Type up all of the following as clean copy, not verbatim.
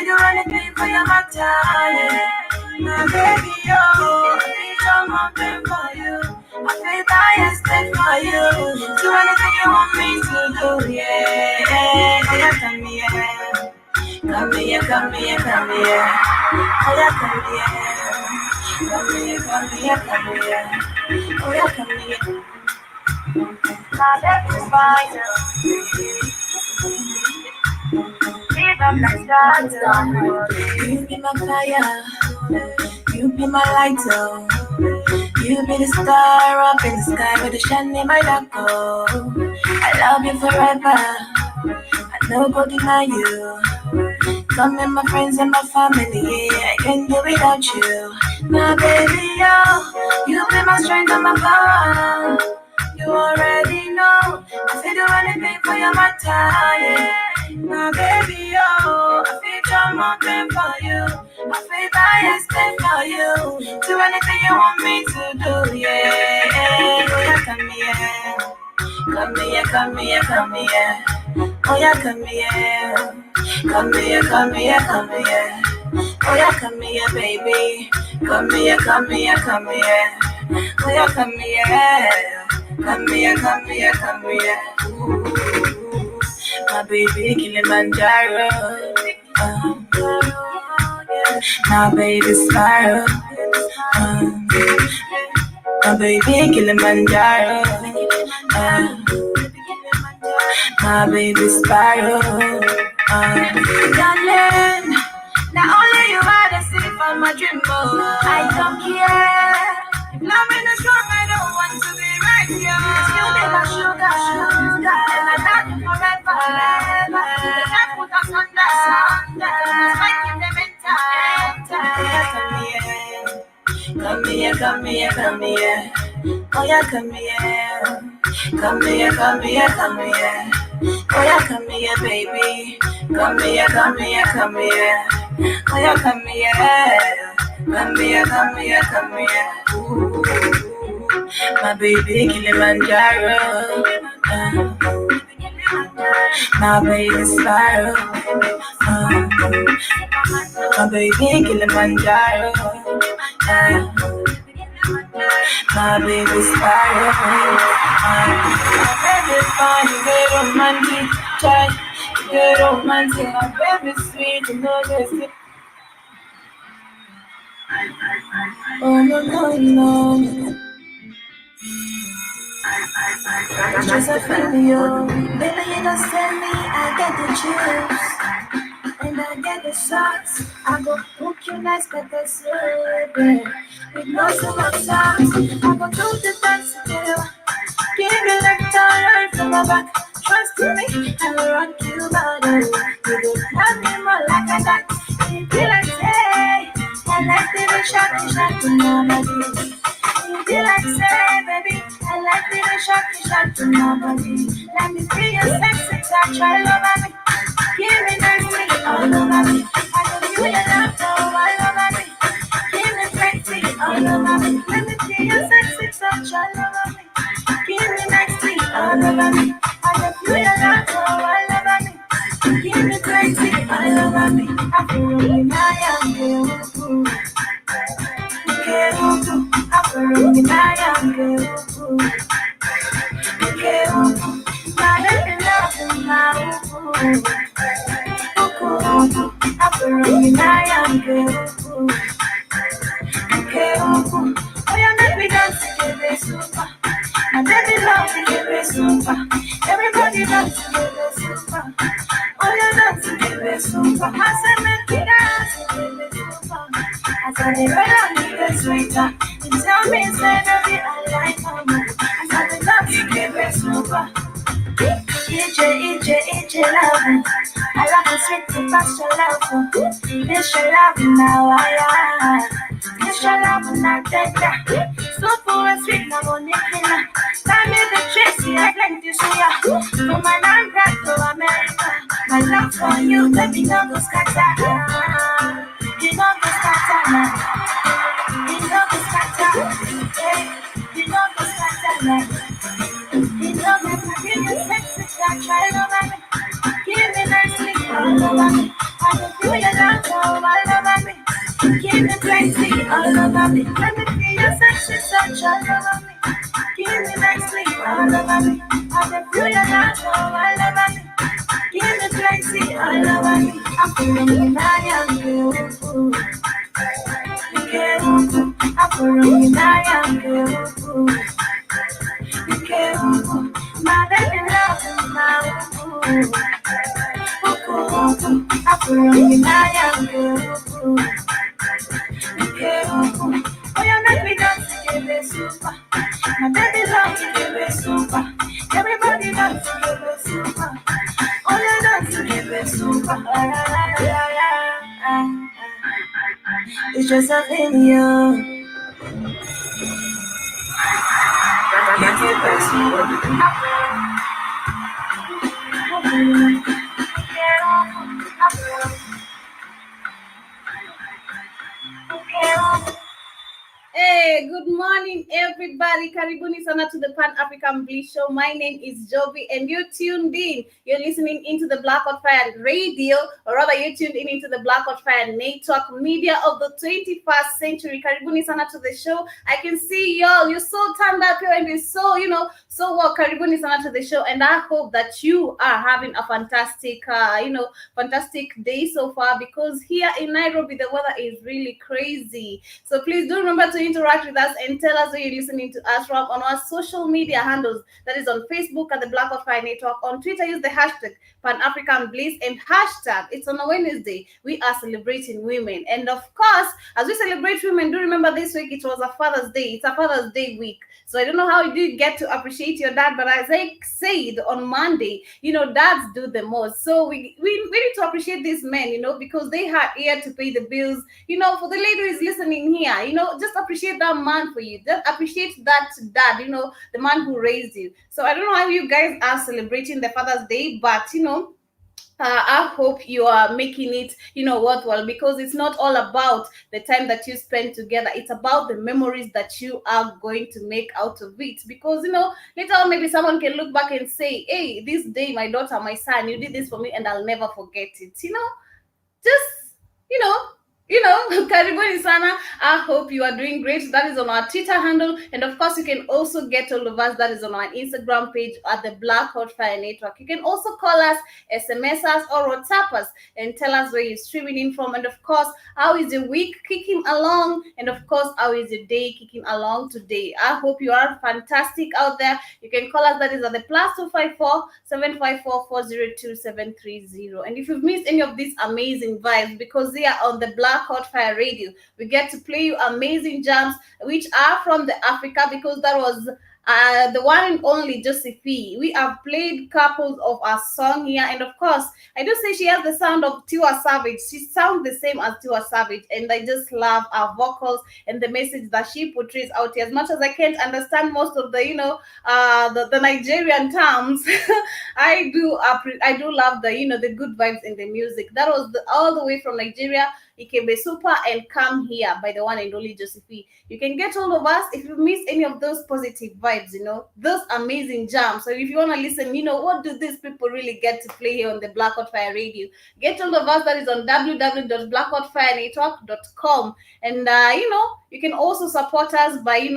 do anything for your matter, yeah. My baby, oh, I feel I'm open for you. I feel I stay for you. Do anything you want me to do, yeah. Oh, yeah, come here. Come here, come here, come here. Oh, yeah, come here. Come here, come here, come here. Oh, yeah, come here. My baby's fine. You be my fire, you be my lighter, you be the star up in the sky with the shine in my dark. I love you forever, I no go deny you. Come in my friends and my family, I can't do without you. My baby, oh, you be my strength and my power. You already know, I feel do anything for your matter, yeah. My baby, oh, I feel I'm open for you. I feel I stay for you. Do anything you want me to do, yeah. Oh, yeah, come here. Come here, come here, come here. Oh, yeah, come here. Come here, come here, come here. Oh, yeah, come here, baby. Come here, come here, come here. Oh, yeah, come here. Come here, come here, come here. Ooh, my baby Kilimanjaro. My baby Spiral. My baby Kilimanjaro. My baby Spiral. Darling, not only you are the sleep on my dream, I don't care. If love is strong, I don't want to be right here. You be my sugar, sugar, and I love you forever. You can't put us under. Just like in the mental. Come here, come here, come here. Oh yeah, come here. Come here, come here, come here. Oh yeah, come here, baby. Come here, come here, come here. Oh yeah, come here. Come here, come here, come here. Ooh, my baby Kilimanjaro. My baby Spiral. My baby Kilimanjaro. My baby Spiral. My baby fine, you get romantic, child. You get romantic, my baby sweet, you know this. Oh no no no. Just a video. Baby, you don't send me, I get the chills. And I get the shots. I go cook you nice pepper soup. With no sugar sauce. I go do the dance too. Give you like dollar from my back. Trust me, I will run you bottom. You go love me more like a duck. You be like say, I like the shot to nobody. You be like say, baby, I like the shot to nobody. Let me feel your sexy touch all over me. Give me nice all over me. I give you your love all over me. Give me sexy all over me. Let me feel your sexy touch all over me. Give me nice all over me. I give you your love all over me. Give me sexy all over me. I feel really nice. Everybody loves to give it super. Oh, you dance to give it super. I said, make it dance to give it super. I said, they right on the sweeter. You tell me, say, baby, I like how much. I said, they love to give it super. EJ, love. I love the sweet to pass your love. This your love now, I this your love now, take that. Super and sweet, now, Monica. Tell me the Tracy, I like to see ya. From my land back to America. My love for you, baby, don't go scatter. You don't go scatter now. You don't go scatter. You don't go scatter now. You don't go scatter. Give me sexy touch all over me. Give me nicely all over me. I can feel your love all over me. Give me plenty all over me. Let me feel your sexy touch all over me. Give me nicely all over me. I can feel your love all over me. Give me plenty all over me. I'm feeling I am you. I'm feeling I am you. My baby love is my I'm feeling I am you. Oh, you make me dance to give it super. My baby love to give it super. Everybody dance to give it super. Oh, you dance to give it super. It's just a video. You give it super. Hey, good morning, everybody. Karibuni sana to the Pan African Bliss Show. My name is Joby, and you're tuned in. You're listening into the Black Hot Fire Radio, or rather, you're tuned in into the Black Hot Fire Network, media of the 21st century. Karibuni sana to the show. I can see y'all. You're so turned up here, and you're so, so well. Karibuni sana to the show, and I hope that you are having a fantastic, fantastic day so far. Because here in Nairobi, the weather is really crazy. So please do remember to interact with us and tell us where you're listening to us from on our social media handles. That is on Facebook at the Black of Fire Network. On Twitter, use the hashtag Pan African Bliss and hashtag It's on a Wednesday. We are celebrating women. And of course, as we celebrate women, do remember this week it was a Father's Day. It's a Father's Day week. So I don't know how you did get to appreciate your dad, but as I said on Monday, dads do the most. So we need to appreciate these men, because they are here to pay the bills. For the lady who is listening here, just appreciate that man for you. Just appreciate that dad, the man who raised you. So I don't know how you guys are celebrating the Father's Day, but I hope you are making it, worthwhile, because it's not all about the time that you spend together. It's about the memories that you are going to make out of it. Because, later on, maybe someone can look back and say, hey, this day, my daughter, my son, you did this for me and I'll never forget it. Just, you know, Karibuni sana. I hope you are doing great. That is on our Twitter handle. And of course, you can also get all of us. That is on our Instagram page at the Black Hot Fire Network. You can also call us, SMS us, or WhatsApp us and tell us where you're streaming in from. And of course, how is your week kicking along? And of course, how is your day kicking along today? I hope you are fantastic out there. You can call us. That is at the +254 754 402 730. And if you've missed any of these amazing vibes, because they are on the Black Hot Fire Radio, we get to play you amazing jams which are from the Africa, because that was the one and only Josephine. We have played couples of our song here, and of course, I do say she has the sound of Tiwa Savage. She sounds the same as Tiwa Savage, and I just love her vocals and the message that she portrays out here. As much as I can't understand most of the, the Nigerian terms, I do love the good vibes in the music. That was all the way from Nigeria. Ikebe Super and Come Here by the one and only Josephine. You can get all of us if you miss any of those positive vibes, those amazing jams. So if you want to listen, what do these people really get to play here on the Black Hot Fire Radio? Get all of us. That is on www.blackhotfirenetwork.com. And, you can also support us by,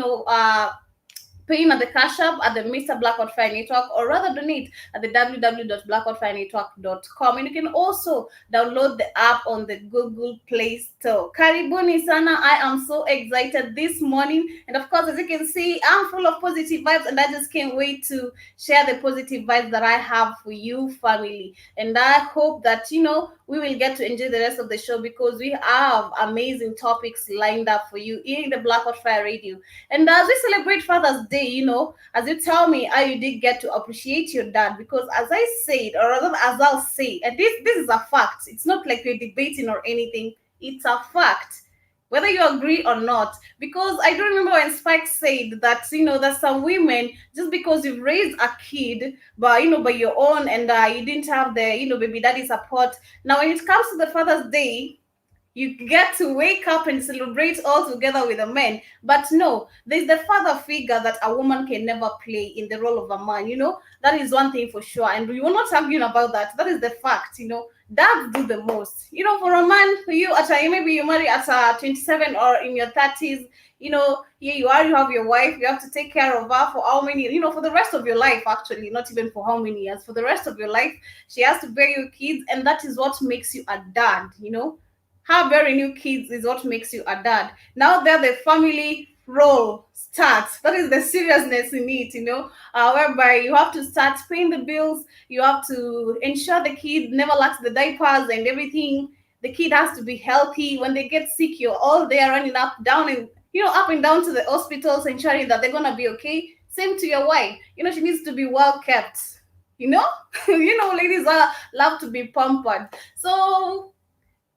paying at the Cash App at the Mr. Black Hot Fire Network, or rather donate at the www.blackhotfirenetwork.com. And you can also download the app on the Google Play Store. Karibuni sana. I am so excited this morning. And of course, as you can see, I'm full of positive vibes, and I just can't wait to share the positive vibes that I have for you, family. And I hope that, we will get to enjoy the rest of the show, because we have amazing topics lined up for you in the Black Hot Fire Radio. And as we celebrate Father's Day, as you tell me how you did get to appreciate your dad, because as I said, or rather as I'll say, and this is a fact. It's not like we're debating or anything. It's a fact, whether you agree or not. Because I do remember when Spike said that, that some women, just because you've raised a kid, but, by your own, and you didn't have the, baby daddy support. Now, when it comes to the Father's Day, you get to wake up and celebrate all together with a man. But no, there's the father figure that a woman can never play in the role of a man. That is one thing for sure. And we will not arguing about that. That is the fact, dads do the most. For a man, for you, maybe you marry at 27 or in your 30s. Here you are, you have your wife, you have to take care of her for how many, for the rest of your life, actually, not even for how many years, for the rest of your life. She has to bear your kids, and that is what makes you a dad. Her bearing you kids is what makes you a dad. Now there the family role starts. That is the seriousness in it, whereby you have to start paying the bills, you have to ensure the kid never lacks the diapers and everything. The kid has to be healthy. When they get sick, you're all there running up and down to the hospitals, ensuring that they're gonna be okay. Same to your wife. She needs to be well kept. You know, ladies love to be pampered. So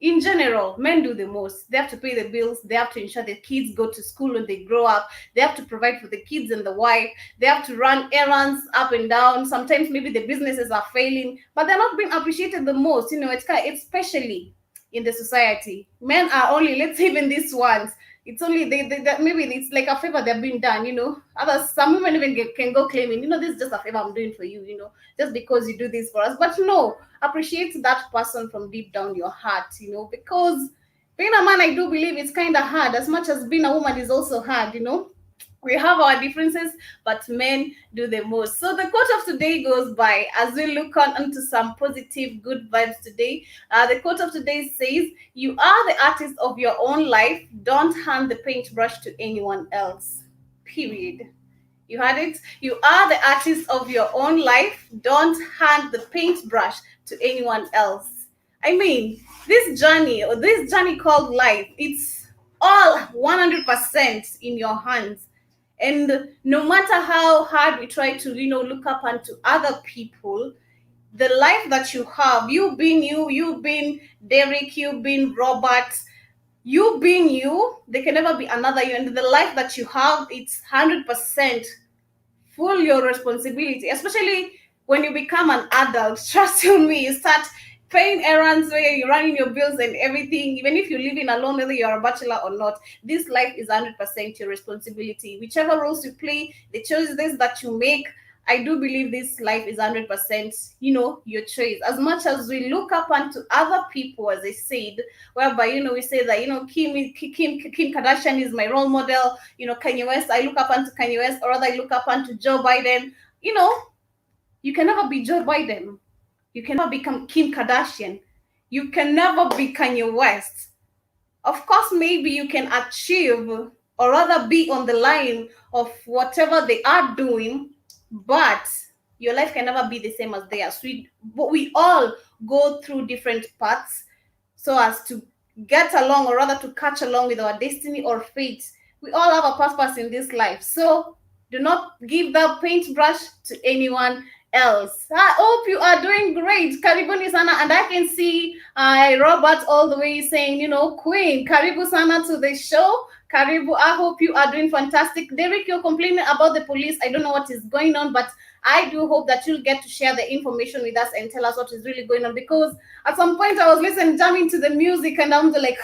in general, men do the most. They have to pay the bills. They have to ensure the kids go to school when they grow up. They have to provide for the kids and the wife. They have to run errands up and down. Sometimes maybe the businesses are failing, but they're not being appreciated the most. It's especially in the society. Men are only, let's say, even these ones. It's only they maybe it's like a favor they're being done. Others, some women even can go claiming, this is just a favor I'm doing for you, just because you do this for us. But no, appreciate that person from deep down your heart, because being a man, I do believe it's kind of hard, as much as being a woman is also hard. We have our differences, but men do the most. So the quote of today goes by, as we look on into some positive, good vibes today. The quote of today says, "You are the artist of your own life. Don't hand the paintbrush to anyone else." Period. You had it? You are the artist of your own life. Don't hand the paintbrush to anyone else. I mean, this journey called life, it's all 100% in your hands. And no matter how hard we try to, look up onto other people, the life that you have, you being Derek, you being Robert, you being you, there can never be another you. And the life that you have, it's 100% full your responsibility, especially when you become an adult. Trust you me, you start paying errands, where you're running your bills and everything. Even if you're living alone, whether you're a bachelor or not, this life is 100% your responsibility. Whichever roles you play, the choices that you make, I do believe this life is 100%, your choice. As much as we look up onto other people, as I said, whereby, we say that, Kim Kardashian is my role model, Kanye West, I look up onto Kanye West, or rather I look up onto Joe Biden. You can never be Joe Biden. You can never become Kim Kardashian. You can never be Kanye West. Of course, maybe you can achieve, or rather be on the line of whatever they are doing, but your life can never be the same as theirs. We all go through different paths so as to get along, or rather to catch along with our destiny or fate. We all have a purpose in this life. So do not give the paintbrush to anyone else. I hope you are doing great. Karibuni sana. And I can see Robert all the way saying, Queen, Karibu sana to the show. Karibu, I hope you are doing fantastic. Derek, you're complaining about the police. I don't know what is going on, but I do hope that you'll get to share the information with us and tell us what is really going on, because at some point I was listening, jamming to the music, and I'm just like,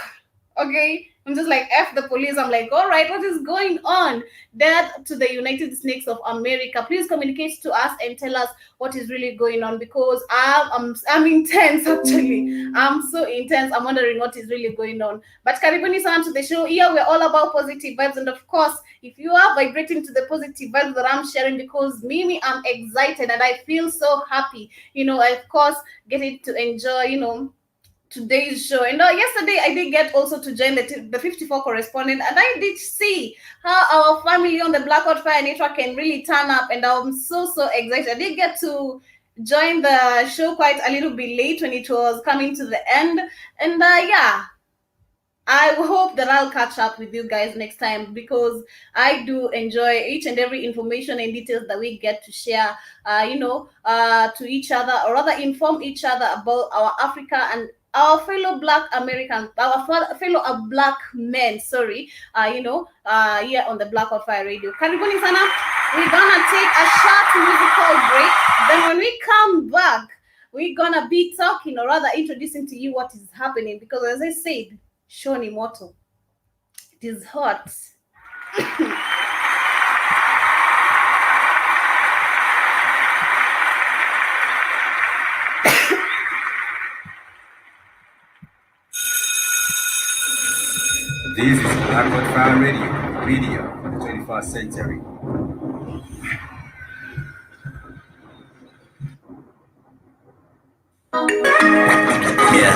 okay, I'm just like, F the police. I'm like, all right, what is going on? Death to the United States of America. Please communicate to us and tell us what is really going on, because I'm intense, actually. I'm so intense. I'm wondering what is really going on. But karibuni sana to the show. Here we're all about positive vibes. And of course, if you are vibrating to the positive vibes that I'm sharing, because Mimi, I'm excited and I feel so happy. I, of course, getting to enjoy, today's show. And yesterday I did get also to join the 54 correspondent, and I did see how our family on the Blackout Fire Network can really turn up, and I'm so excited. I did get to join the show quite a little bit late when it was coming to the end, and yeah, I hope that I'll catch up with you guys next time, because I do enjoy each and every information and details that we get to share, to each other, or rather inform each other about our Africa and our fellow Black Americans, our fellow Black men, here on the Black on Fire Radio. Karibuni sana. We're gonna take a short musical break. Then when we come back, we're gonna be talking, or rather introducing to you what is happening, because as I said, Shoni Moto, it is hot. This is Black Fire Radio for the 21st century. Yeah.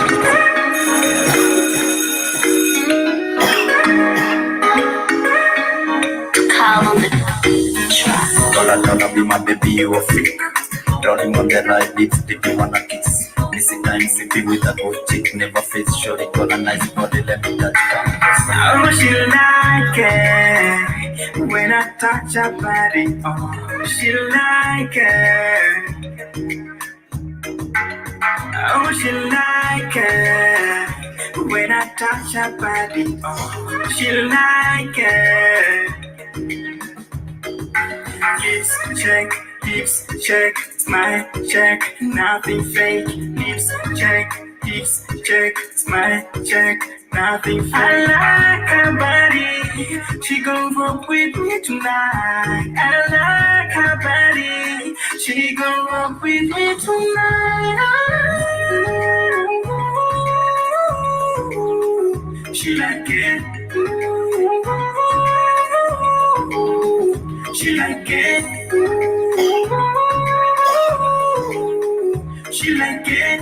Dollar be my baby, you a freak. Rolling on the right beats, if you wanna kiss. Missing time sipping with a good chick, never face shorty, got a nice body, let me touch Oh, she like it when I touch her body. Oh, she like it. Oh, she like it when I touch her body. Oh, she like it. Lips check, smile check, nothing fake. Lips check, smile check, nothing fake. I like her body, she gon' walk with me tonight. I like her body, she gon' walk with me tonight. She like it. She like it. She like it.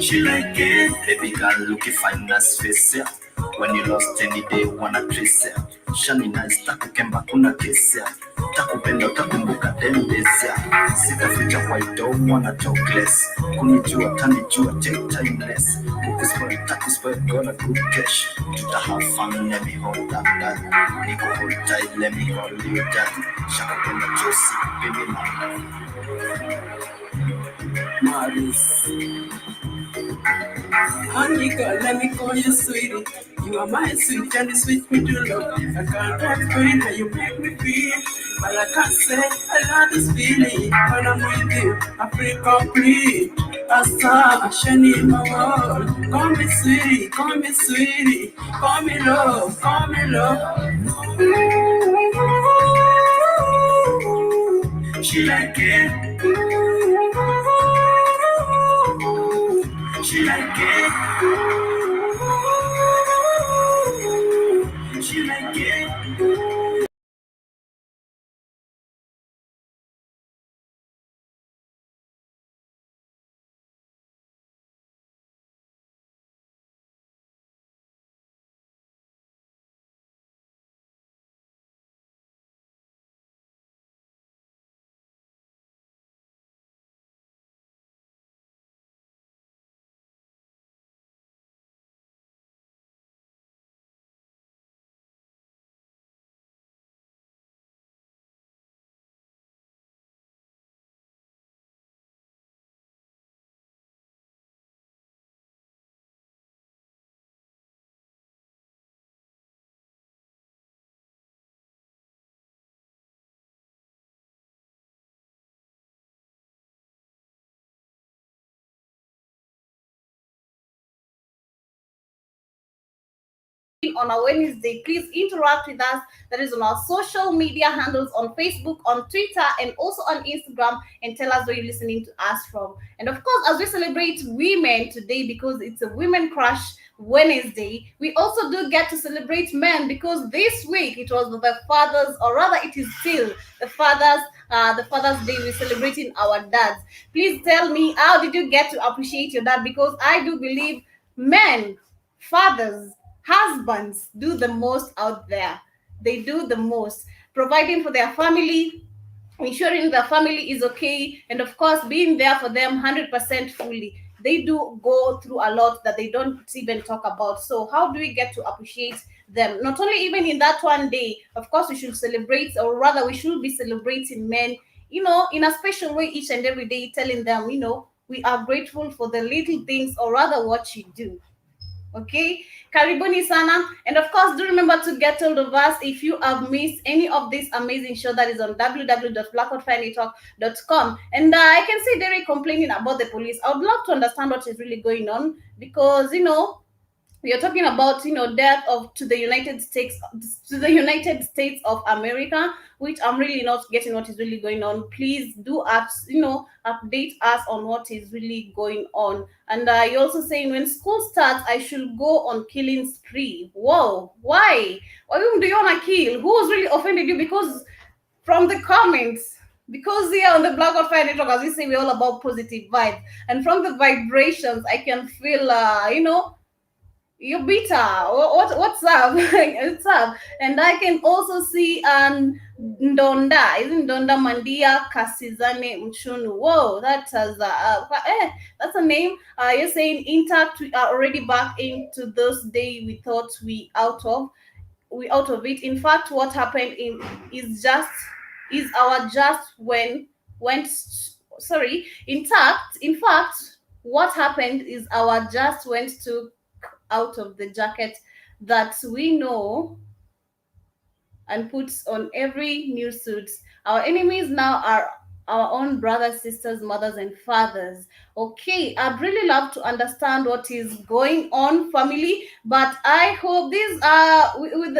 She like it. Baby girl looking fine as face, yeah. When you lost any day wanna trace, yeah. Shani nice takukemba kuna kesi, yeah. Takupenda utakumbuka dembezi, yeah. Sitaficha why don't wanna talk less. Kunijua tanijua take timeless. Takuspoil gonna good cash. Tuta have fun, let me hold that guy. Niko hold tight, let me hold you down. Shakupenda Josie, baby man. Maris. Honey girl, let me call you sweetie. You are my sweet and you switch me to love. I can't explain how you make me feel. But I can't say I love this feeling. When I'm with you, I feel complete. A star, a shiny in my world. Call me sweetie, call me sweetie. Call me love, call me love. She like it. She like it. She like it. On a Wednesday, please interact with us. That is on our social media handles on Facebook, on Twitter, and also on Instagram, and tell us where you're listening to us from. And of course, as we celebrate women today because it's a Women Crush Wednesday, we also do get to celebrate men because this week it was the fathers, or rather, it is still the Father's Day. We're celebrating our dads. Please tell me, how did you get to appreciate your dad? Because I do believe men, fathers, husbands do the most out there. They do the most, providing for their family, ensuring the family is okay, and of course being there for them 100% fully. They do go through a lot that they don't even talk about. So how do we get to appreciate them? Not only even in that one day, of course we should celebrate, or rather we should be celebrating men, in a special way each and every day, telling them, we are grateful for the little things, or rather what you do. Okay, karibuni sana. And of course, do remember to get hold of us if you have missed any of this amazing show that is on www.blackoutfirenetwork.com. And I can see Derek complaining about the police. I would love to understand what is really going on because, we are talking about, death of to the United States of America, which I'm really not getting what is really going on. Please do update us on what is really going on. And you're also saying when school starts I should go on killing spree. Whoa, why whom do you want to kill? Who has really offended you? Because from the comments, because here on the Black of Fire Network, as we say, we're all about positive vibes, and from the vibrations I can feel you're bitter. What's up? What's up? And I can also see Ndonda. Isn't Ndonda Mandia Kasizane Mchunu? Whoa, that's a name. You're saying intact. We are already back into those day we thought we out of it. In fact, what happened is our just when went sorry. In fact, what happened is our just went to out of the jacket that we know and puts on every new suit. Our enemies now are our own brothers, sisters, mothers, and fathers. Okay, I'd really love to understand what is going on, family. But I hope these are with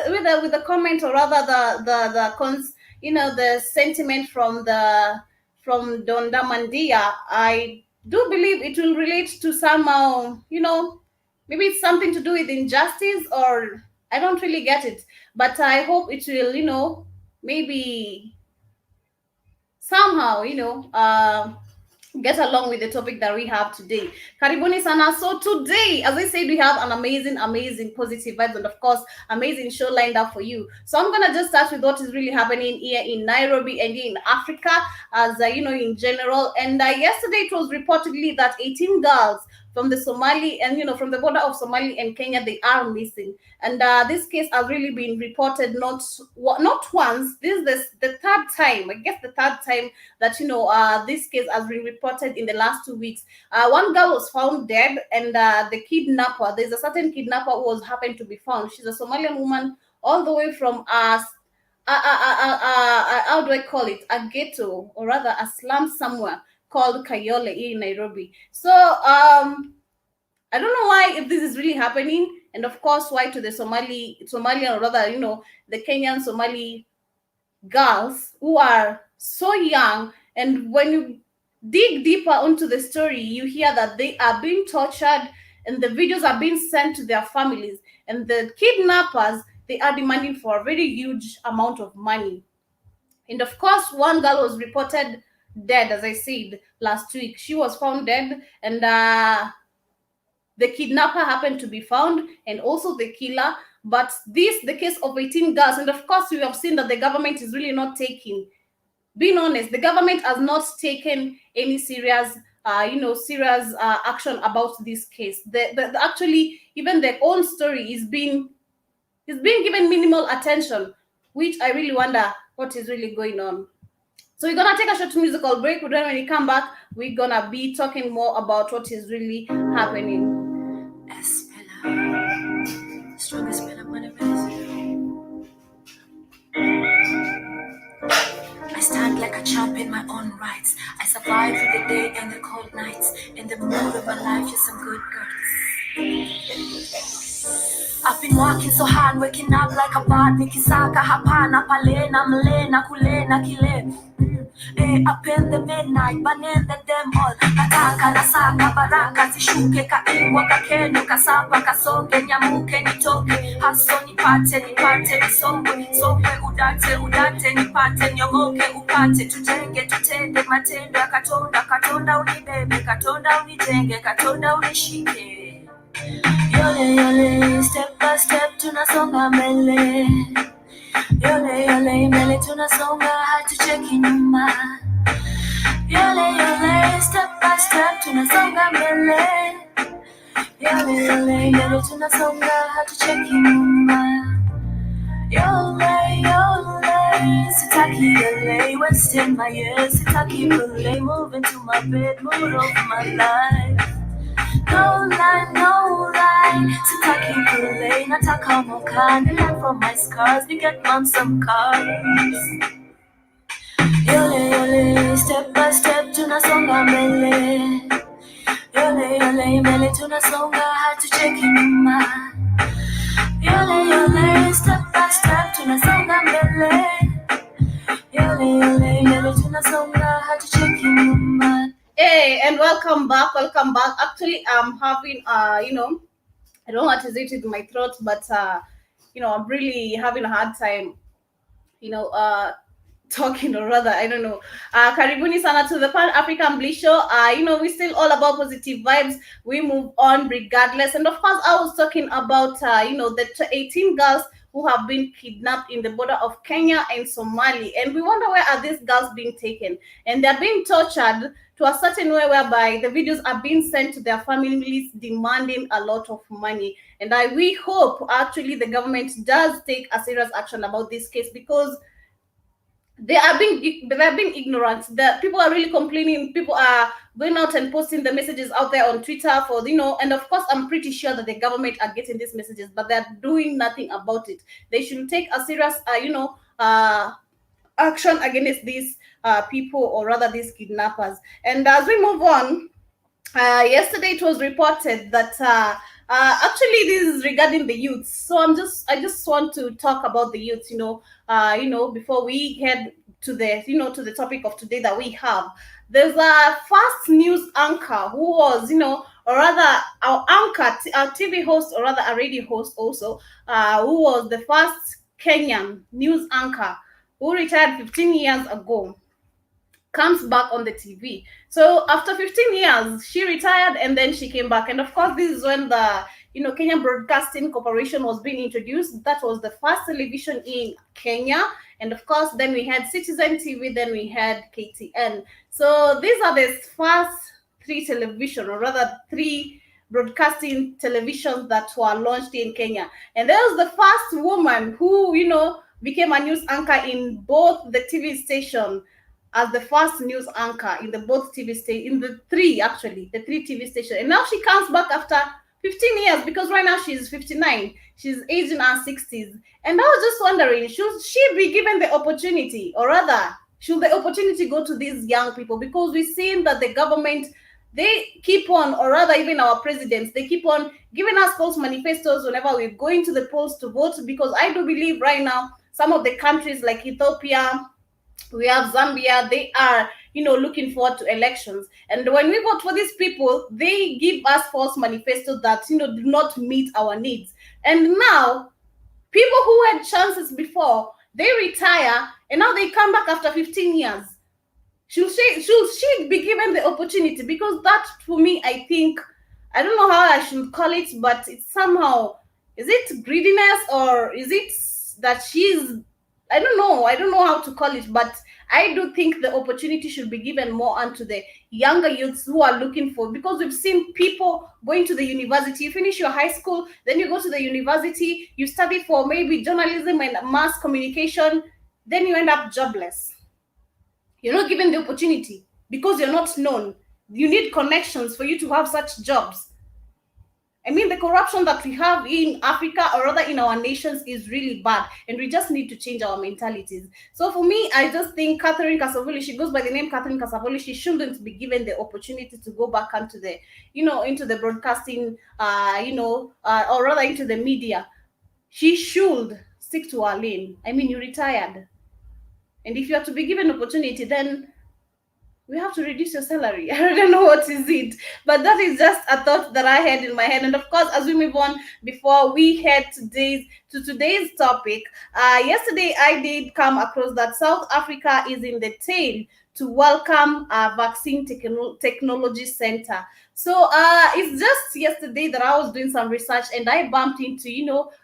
the comment, or rather the sentiment from Donda Mandia. I do believe it will relate to somehow, maybe it's something to do with injustice, or I don't really get it, but I hope it will, maybe somehow, get along with the topic that we have today. Karibuni sana. So today, as I said, we have an amazing positive vibes, and of course amazing show lined up for you. So I'm gonna just start with what is really happening here in Nairobi and here in Africa, as in general. And yesterday it was reportedly that 18 girls from the Somali and from the border of Somali and Kenya, they are missing. And this case has really been reported not once. This is the third time, I guess, the third time that this case has been reported in the last 2 weeks. One girl was found dead, and the kidnapper, there's a certain kidnapper who was happened to be found. She's a Somalian woman, all the way from how do I call it, a ghetto, or rather a slum somewhere called Kayole in Nairobi. So I don't know why, if this is really happening, and of course why to the Somalian, or rather the Kenyan Somali girls who are so young. And when you dig deeper onto the story, you hear that they are being tortured, and the videos are being sent to their families, and the kidnappers, they are demanding for a very huge amount of money. And of course, one girl was reported dead, as I said last week. She was found dead, and the kidnapper happened to be found, and also the killer. But the case of 18 girls, and of course we have seen that the government is really not taking, being honest, the government has not taken any serious action about this case. Actually, even their own story is being given minimal attention, which I really wonder what is really going on. So we're gonna take a short musical break. Then when we come back, we're gonna be talking more about what is really happening. Strongest man I'm gonna miss. I stand like a champ in my own rights. I survive through the day and the cold nights. In the mood of my life, just some good girls. I've been working so hard, waking up like a bird. Nikisaka hapana palena mlena kulena kile. Up in the midnight, burning the demol. Nataka nasaka baraka zishuke, kaiwa kakenu kasapa kasonge, nyamuke nitoke, haso nipate nisongwe, songwe udate nipate, nyomoke upate, tutende matendo ya katonda unibebe, katonda unitenge, katonda unishike. Yole, step by step tunasonga mbele. Yole, mbele tunasonga, hatucheki nyuma. Yole, step by step tunasonga mbele. Yole, mbele tunasonga, hatucheki nyuma. Yole, sitaki yole, wasting my years, sitaki play, moving to my bed, mood of my life. No lie, sitaki play, nataka moka, learn from my scars, we get mom some cars. Yole, step by step tunasonga mbele. Yole, mbele tunasonga, hatucheki nyuma. Hey, and welcome back. Welcome back. Actually, I'm having I don't know what is it in my throat, but I'm really having a hard time, you know, talking, or rather, I don't know. Karibuni sana to the Pan African Bliss Show. We still all about positive vibes. We move on regardless. And of course, I was talking about the 18 girls who have been kidnapped in the border of Kenya and Somali, and we wonder, where are these girls being taken? And they're being tortured to a certain way whereby the videos are being sent to their families demanding a lot of money. And we hope actually the government does take a serious action about this case, because they are being ignorant. The people are really complaining. People are going out and posting the messages out there on Twitter for, and of course I'm pretty sure that the government are getting these messages, but they're doing nothing about it. They should take a serious action against these people, or rather these kidnappers. And as we move on, yesterday it was reported that actually this is regarding the youth. So I just want to talk about the youth, before we head to the topic of today that we have. There's a fast news anchor who was, or rather our anchor, our TV host, or rather a radio host also, who was the first Kenyan news anchor who retired 15 years ago, comes back on the TV. So after 15 years, she retired and then she came back. And of course, this is when the Kenya Broadcasting Corporation was being introduced. That was the first television in Kenya. And of course, then we had Citizen TV, then we had KTN. So these are the first three television, or rather three broadcasting televisions that were launched in Kenya. And there was the first woman who, became a news anchor in both the TV station, as the first news anchor in the both TV station, in the three TV station. And now she comes back after 15 years, because right now she's 59. She's aged in her 60s. And I was just wondering, should she be given the opportunity, or rather, should the opportunity go to these young people? Because we've seen that the government, they keep on, or rather even our presidents, they keep on giving us false manifestos whenever we're going to the polls to vote. Because I do believe right now, some of the countries like Ethiopia, we have Zambia, they are, looking forward to elections. And when we vote for these people, they give us false manifestos that, do not meet our needs. And now, people who had chances before, they retire, and now they come back after 15 years. Should she be given the opportunity? Because that, for me, I think, I don't know how I should call it, but it's somehow, is it greediness, or is it that she's, I don't know how to call it, but I do think the opportunity should be given more onto the younger youths who are looking for, because we've seen people going to the university. You finish your high school, then you go to the university, you study for maybe journalism and mass communication, then you end up jobless. You're not given the opportunity because you're not known. You need connections for you to have such jobs. I mean, the corruption that we have in Africa, or rather in our nations, is really bad, and we just need to change our mentalities. So for me, I just think Catherine Kasavuli, she goes by the name Catherine Kasavuli, she shouldn't be given the opportunity to go back into the, into the broadcasting, or rather into the media. She should stick to her lane. I mean, you retired, and if you are to be given opportunity, then we have to reduce your salary. I don't know what is it, but that is just a thought that I had in my head. And of course, as we move on, before we head today's topic, yesterday I did come across that South Africa is in the tail to welcome a vaccine technology center. So it's just yesterday that I was doing some research, and I bumped into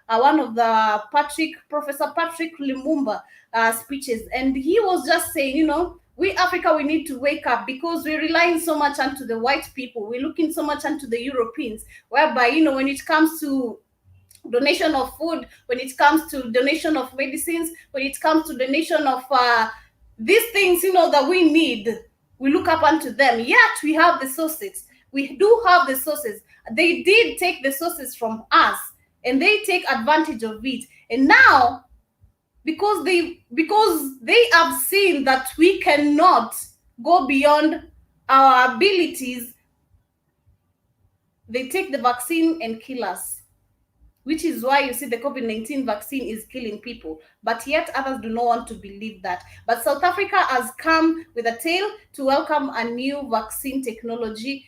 one of the Professor Patrick Lumumba speeches, and he was just saying, we Africa, we need to wake up, because we're relying so much onto the white people. We're looking so much onto the Europeans, whereby, when it comes to donation of food, when it comes to donation of medicines, when it comes to donation of these things, that we need, we look up onto them. Yet we have the sources. We do have the sources. They did take the sources from us, and they take advantage of it. And now, because they have seen that we cannot go beyond our abilities, they take the vaccine and kill us. which is why you see the COVID-19 vaccine is killing people. But yet others do not want to believe that. But South Africa has come with a tail to welcome a new vaccine technology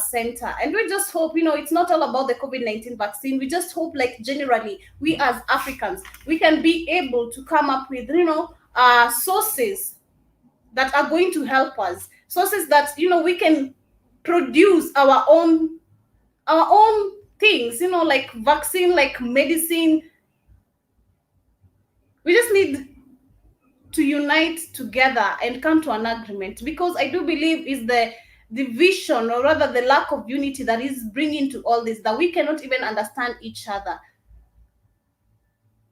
center. And we just hope, it's not all about the COVID-19 vaccine. We just hope, like, generally, we as Africans, we can be able to come up with, sources that are going to help us, sources that, we can produce our own things, like vaccine, like medicine. We just need to unite together and come to an agreement, because I do believe is the division, or rather the lack of unity, that is bringing to all this, that we cannot even understand each other.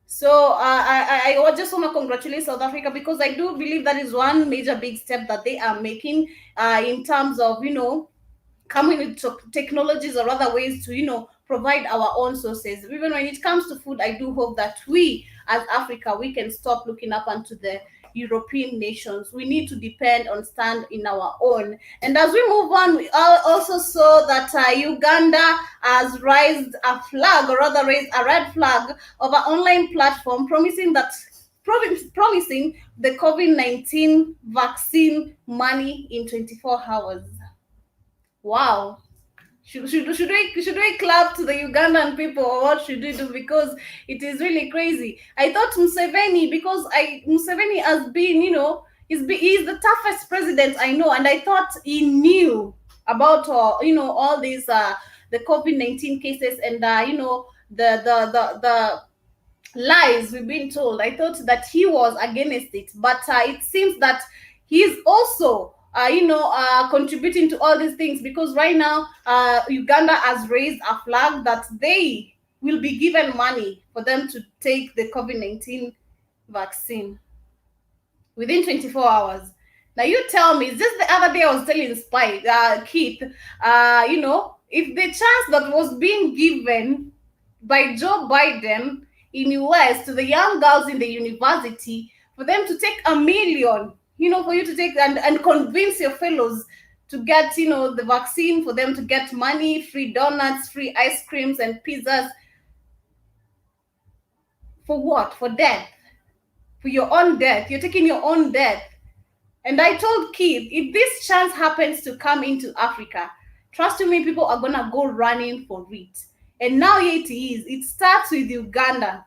So I just want to congratulate South Africa, because I do believe that is one major big step that they are making in terms of, coming with technologies or other ways to, provide our own sources. Even when it comes to food, I do hope that we as Africa, we can stop looking up onto the European nations. We need to depend on stand in our own. And as we move on, we also saw that Uganda has raised a flag, or rather raised a red flag of an online platform promising the COVID-19 vaccine money in 24 hours. Wow. Should we clap to the Ugandan people, or what should we do? Because it is really crazy. I thought Museveni, because Museveni has been, he's the toughest president I know, and I thought he knew about all these the COVID-19 cases, and the lies we've been told. I thought that he was against it, but it seems that he's also contributing to all these things, because right now Uganda has raised a flag that they will be given money for them to take the COVID-19 vaccine within 24 hours. Now you tell me, just the other day I was telling Keith, if the chance that was being given by Joe Biden in US to the young girls in the university, for them to take $1 million, for you to take and convince your fellows to get, the vaccine, for them to get money, free donuts, free ice creams and pizzas. For what? For death. For your own death. You're taking your own death. And I told Keith, if this chance happens to come into Africa, trust me, people are going to go running for it. And now it is. It starts with Uganda.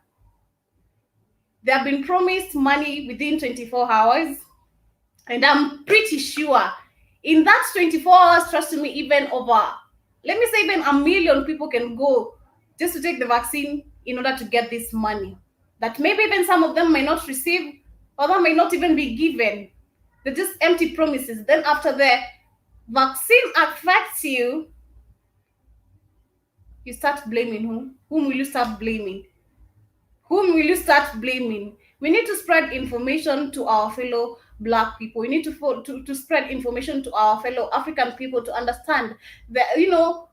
They have been promised money within 24 hours. And I'm pretty sure in that 24 hours, trust me, even over, let me say even 1 million people can go just to take the vaccine in order to get this money. That maybe even some of them may not receive, or that may not even be given. They're just empty promises. Then after the vaccine affects you, you start blaming whom? Whom will you start blaming? Whom will you start blaming? We need to spread information to our fellow Black people. We need to spread information to our fellow African people to understand that,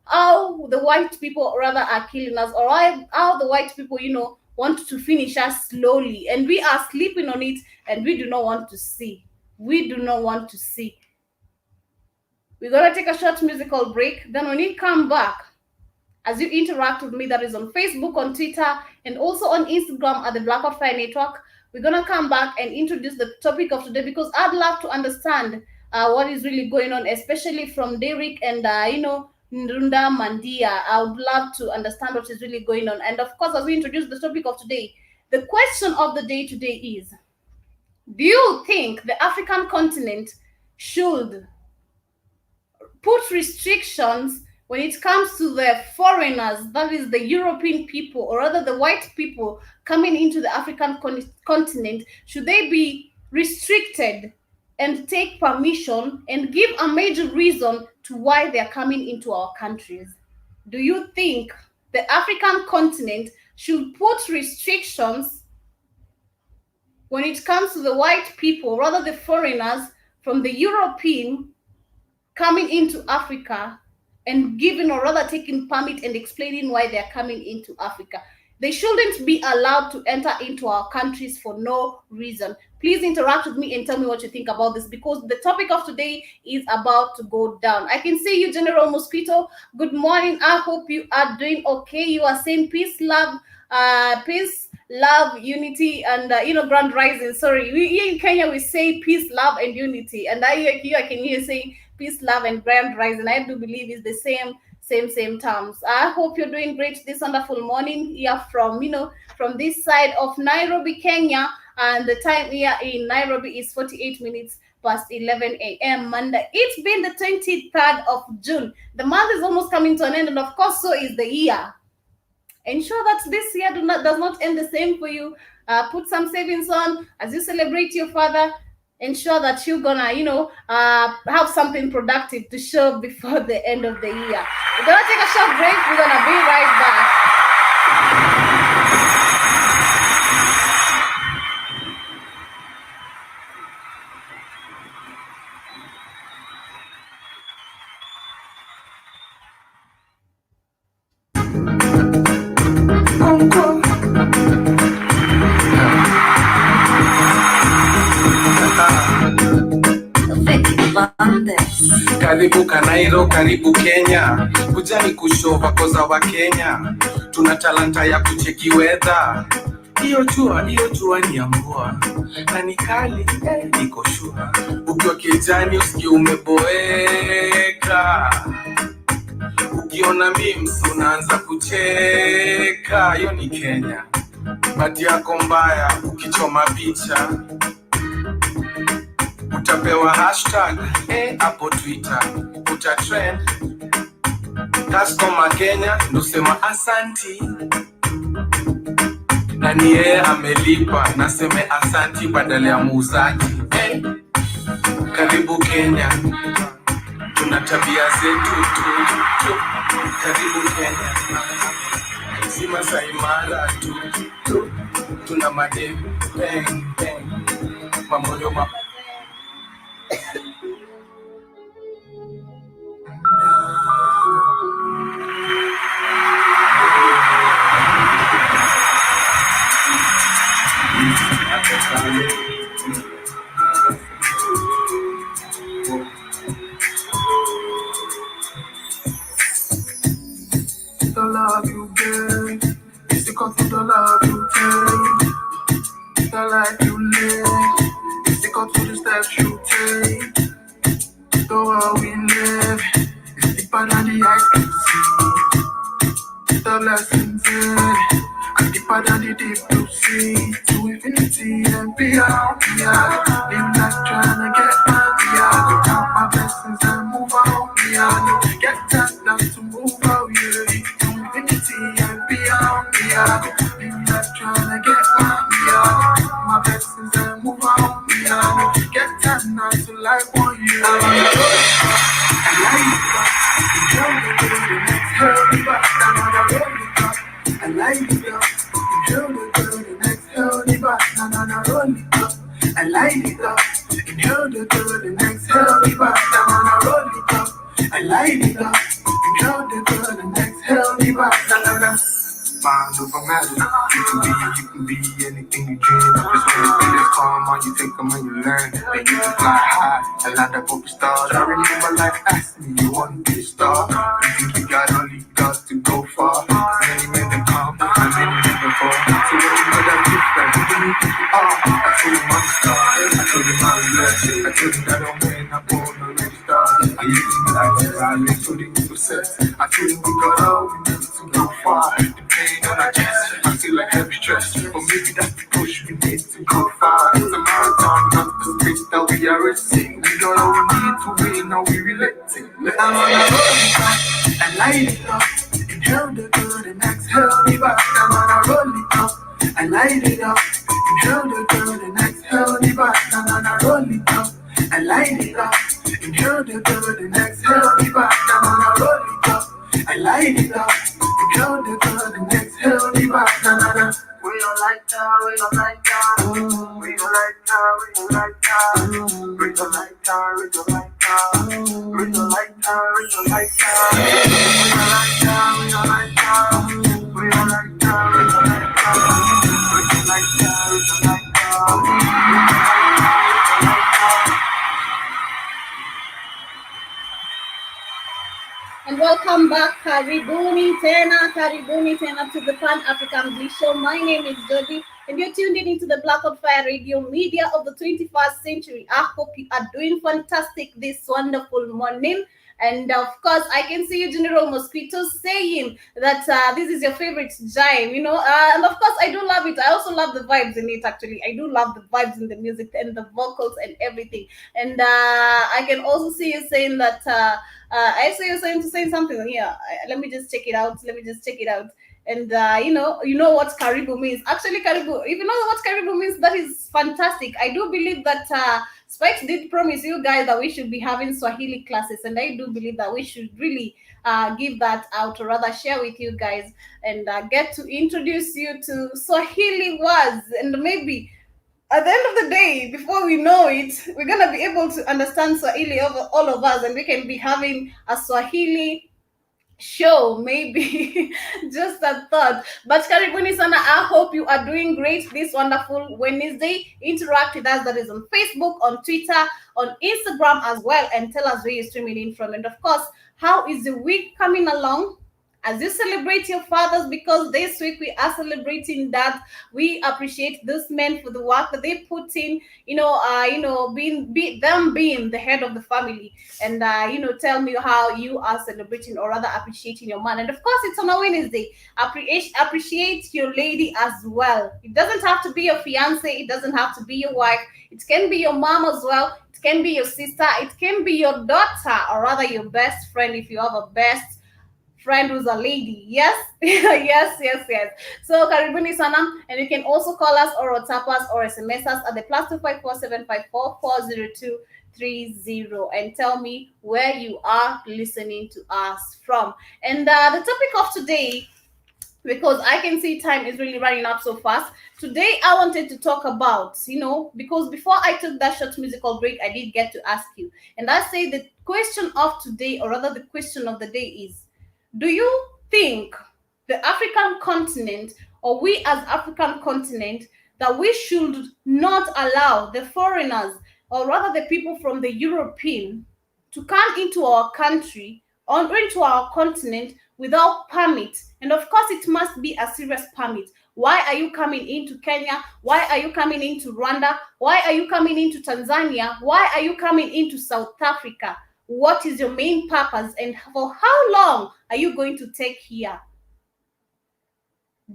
how the white people rather are killing us, or how the white people, want to finish us slowly. And we are sleeping on it, and we do not want to see. We do not want to see. We're going to take a short musical break. Then when we come back, as you interact with me, that is on Facebook, on Twitter, and also on Instagram at the Black of Fire Network, we're going to come back and introduce the topic of today, because I'd love to understand what is really going on, especially from Derek and, Nrunda Mandia. I would love to understand what is really going on. And of course, as we introduce the topic of today, the question of the day today is, do you think the African continent should put restrictions when it comes to the foreigners, that is the European people, or rather the white people coming into the African continent? Should they be restricted and take permission and give a major reason to why they're coming into our countries? Do you think the African continent should put restrictions when it comes to the white people, rather the foreigners from the European coming into Africa, and giving, or rather taking permit and explaining why they're coming into Africa? They shouldn't be allowed to enter into our countries for no reason. Please interact with me and tell me what you think about this, because the topic of today is about to go down. I can see you, General Mosquito. Good morning. I hope you are doing okay. You are saying peace, love, unity, and grand rising. Sorry, here in Kenya we say peace, love, and unity, and I can hear saying peace, love, and grand rising. I do believe it's the same terms. I hope you're doing great this wonderful morning here from this side of Nairobi, Kenya, and the time here in Nairobi is 48 minutes past 11 a.m. Monday. It's been the 23rd of June. The month is almost coming to an end, and of course, so is the year. Ensure that this year does not end the same for you. Put some savings on as you celebrate your father. Ensure that you're gonna, have something productive to show before the end of the year. We're gonna take a short break. We're gonna be right back. Karibu Kanairo, karibu Kenya, kujani kushova koza wa Kenya, tuna talanta ya kucheki weather. Hiyo jua ni ya mvua, na ni kali, niko shua. Ukiwa kijani usiki umeboeka, ukiona memes unaanza kucheka. Hiyo ni Kenya, bati yako mbaya ukichoma picha utapewa hashtag hapo Twitter, utatrend. Customer Kenya ndosema asanti, na ni yeye amelipa, naseme asanti badala ya muuzaji. Karibu Kenya, tuna tabia zetu tu. Karibu Kenya, si Masai Mara tu. Tuna mademu bang mamoyo the love you give, it's because of the love you take. The life you live, it's because of the steps you take. The world we live, it's deeper than the eyes can see. The lessons in, are deeper than the deep blue sea. To infinity and beyond, live life trying to get by. Count my blessings and move on. Get that now to move out. To infinity and beyond, live life trying to get by. My blessings and move on. Get that now to life on you. I like it up. You know the good, the next hell me back. I'm on the road it up. I like it up. You know the good, the next hell me back. I'm on the road it up. I like it up. You know the good, the next hell me back. I'm on the road it up. I light it up. You know the good, the next hell me back. Mind over matter. You can be anything you dream. Just when the feelings come on, you take them and you learn. Then you can fly high and land up with stars. I remember life asked me, you want to be a star? You think you got only got to go far? Many men that come, and many men that fall. So when you know that different, who do you think you are? I told him I'm a star. I told him I'm blessed. I told him that I'm when I'm born a red star. I used to be like I told him to success. I told him we got all we need to go far. The pain on our chest, I feel like heavy stress. But maybe that's the push we need to go far. It's a marathon, not the space that we are racing. We got all we need to win, now we relating. I'm on the road and light it up. Inhale the good and exhale the back. I'm on a roll it up and light it up. Inhale the good and exhale the back. I'm on a roll it up and light it up. Inhale the good and exhale the back. I'm on a roll it up and light it up. Inhale the good and exhale the back. We don't like that, we don't like that. We don't like that, we don't like that. We don't like that, we don't like that. We don't like that, we don't like that. We don't like that, we don't like that. We don't like that, we don't like that. welcome back. Karibuni tena to the Pan African Bliss Show. My name is Joby, and you're tuned in into the Black on Fire Radio media of the 21st century. I hope you are doing fantastic this wonderful morning. And of course, I can see you, General Mosquito, saying that this is your favorite giant, you know. And of course, I do love it. I also love the vibes in it, actually. I do love the vibes in the music and the vocals and everything. And I can also see you saying that. I saw you saying something here. Let me just check it out. And you know what Caribou means. Actually, Caribou. If you know what Caribou means, that is fantastic. I do believe that Spikes did promise you guys that we should be having Swahili classes, and I do believe that we should really give that out, or rather share with you guys, and get to introduce you to Swahili words, and maybe at the end of the day, before we know it, we're gonna be able to understand Swahili over all of us, and we can be having a Swahili show, maybe. Just a thought. But karibuni sana, I hope you are doing great this wonderful Wednesday. Interact with us, that is on Facebook, on Twitter, on Instagram as well, and tell us where you're streaming in from. And of course, how is the week coming along? As you celebrate your fathers, because this week we are celebrating that, we appreciate those men for the work that they put in, them being the head of the family. And tell me how you are celebrating, or rather appreciating your man. And of course, it's on a Wednesday. Appreciate your lady as well. It doesn't have to be your fiance, it doesn't have to be your wife, it can be your mom as well, it can be your sister, it can be your daughter, or rather your best friend, if you have a best friend who's a lady. Yes. Yes. So karibuni sana, and you can also call us or WhatsApp us or SMS us at the +254 and tell me where you are listening to us from. And the topic of today, because I can see time is really running up so fast. Today, I wanted to talk about, because before I took that short musical break, I did get to ask you. And I say the question of today, or rather the question of the day is, do you think the African continent, or we as African continent, that we should not allow the foreigners, or rather the people from the European, to come into our country or into our continent without permit? And of course, it must be a serious permit. Why are you coming into Kenya? Why are you coming into Rwanda? Why are you coming into Tanzania? Why are you coming into South Africa? What is your main purpose, and for how long are you going to take here?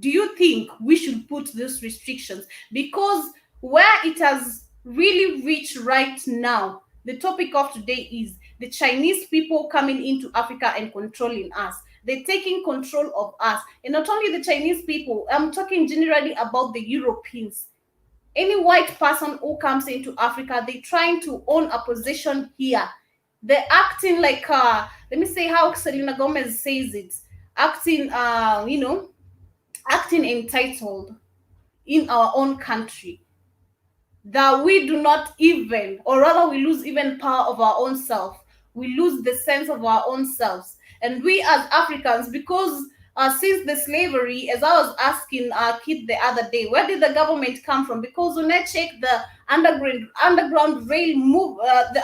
Do you think we should put those restrictions? Because where it has really reached right now, the topic of today is the Chinese people coming into Africa and controlling us. They're taking control of us. And not only the Chinese people, I'm talking generally about the Europeans. Any white person who comes into Africa, they're trying to own a position here. They're acting like, let me say how Selena Gomez says it, acting, acting entitled in our own country, that we do not even, or rather we lose even power of our own self. We lose the sense of our own selves. And we as Africans, because since the slavery, as I was asking Kid the other day, where did the government come from? Because when I check the underground rail move, the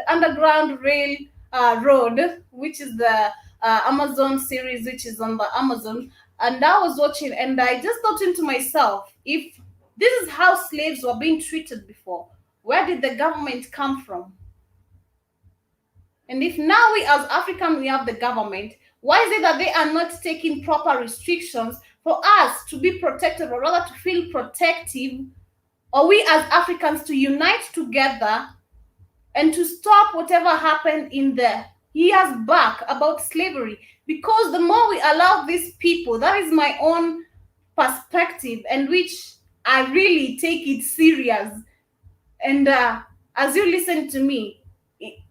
underground rail road, which is the Amazon series, which is on the Amazon, and I was watching, and I just thought into myself, if this is how slaves were being treated before, where did the government come from? And if now we as African, we have the government, why is it that they are not taking proper restrictions for us to be protected, or rather to feel protective, or we as Africans to unite together and to stop whatever happened in the years back about slavery? Because the more we allow these people, that is my own perspective, and which I really take it serious. And as you listen to me,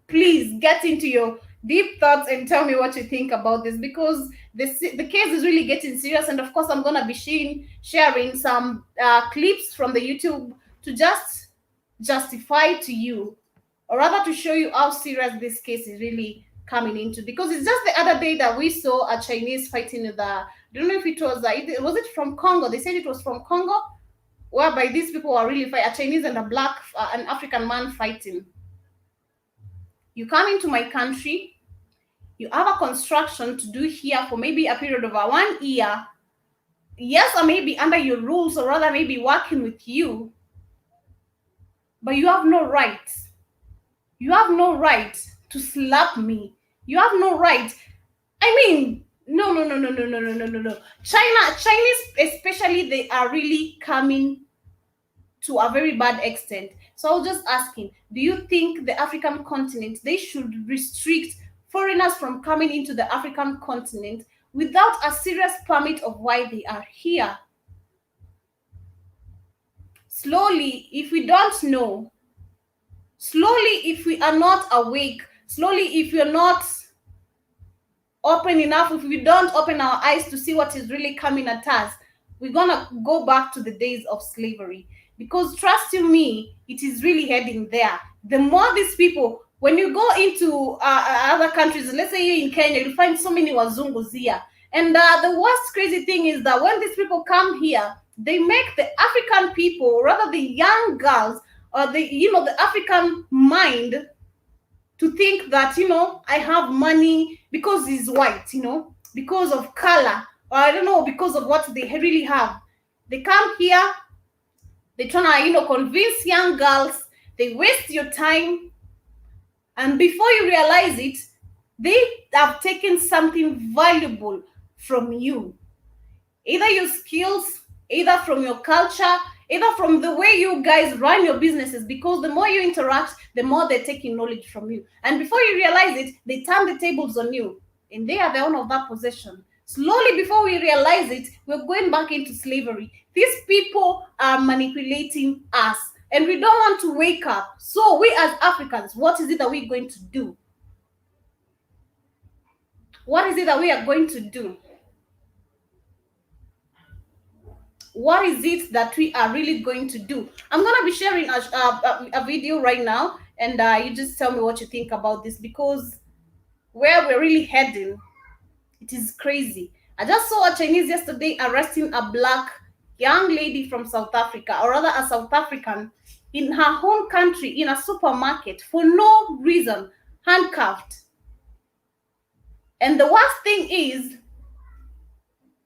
please get into your deep thoughts and tell me what you think about this, because the case is really getting serious. And of course, I'm going to be sharing some clips from the YouTube to just justify to you, or rather to show you how serious this case is really coming into. Because it's just the other day that we saw a Chinese fighting with I don't know if it was it from Congo. They said it was from Congo, whereby these people are really a Chinese and an African man fighting. You come into my country, You have a construction to do here for maybe a period of 1 year. Yes, I may be under your rules, or rather maybe working with you, but you have no right. You have no right to slap me. You have no right. I mean, no, no, no, no, no, no, no, no, no, no. Chinese especially, they are really coming to a very bad extent. So I was just asking, do you think the African continent, they should restrict foreigners from coming into the African continent without a serious permit of why they are here? Slowly, if we don't know, slowly, if we are not awake, slowly, if we're not open enough, if we don't open our eyes to see what is really coming at us, we're gonna go back to the days of slavery. Because trust you me, it is really heading there. The more these people, when you go into other countries, let's say you're in Kenya, you find so many wazungus here. And the worst crazy thing is that when these people come here, they make the African people, rather the young girls, or the African mind, to think that I have money because he's white, because of color, or I don't know, because of what they really have. They come here, they try to convince young girls, they waste your time, and before you realize it, they have taken something valuable from you, either your skills, either from your culture, either from the way you guys run your businesses, because the more you interact, the more they're taking knowledge from you. And before you realize it, they turn the tables on you, and they are the owner of that possession. Slowly, before we realize it, we're going back into slavery. These people are manipulating us, and we don't want to wake up. So we as Africans, what is it that we're going to do? What is it that we are going to do? What is it that we are really going to do? I'm going to be sharing a video right now, and you just tell me what you think about this, because where we're really heading, it is crazy. I just saw a Chinese yesterday arresting a black young lady from South Africa, or rather a South African, in her own country, in a supermarket, for no reason, handcuffed. And the worst thing is,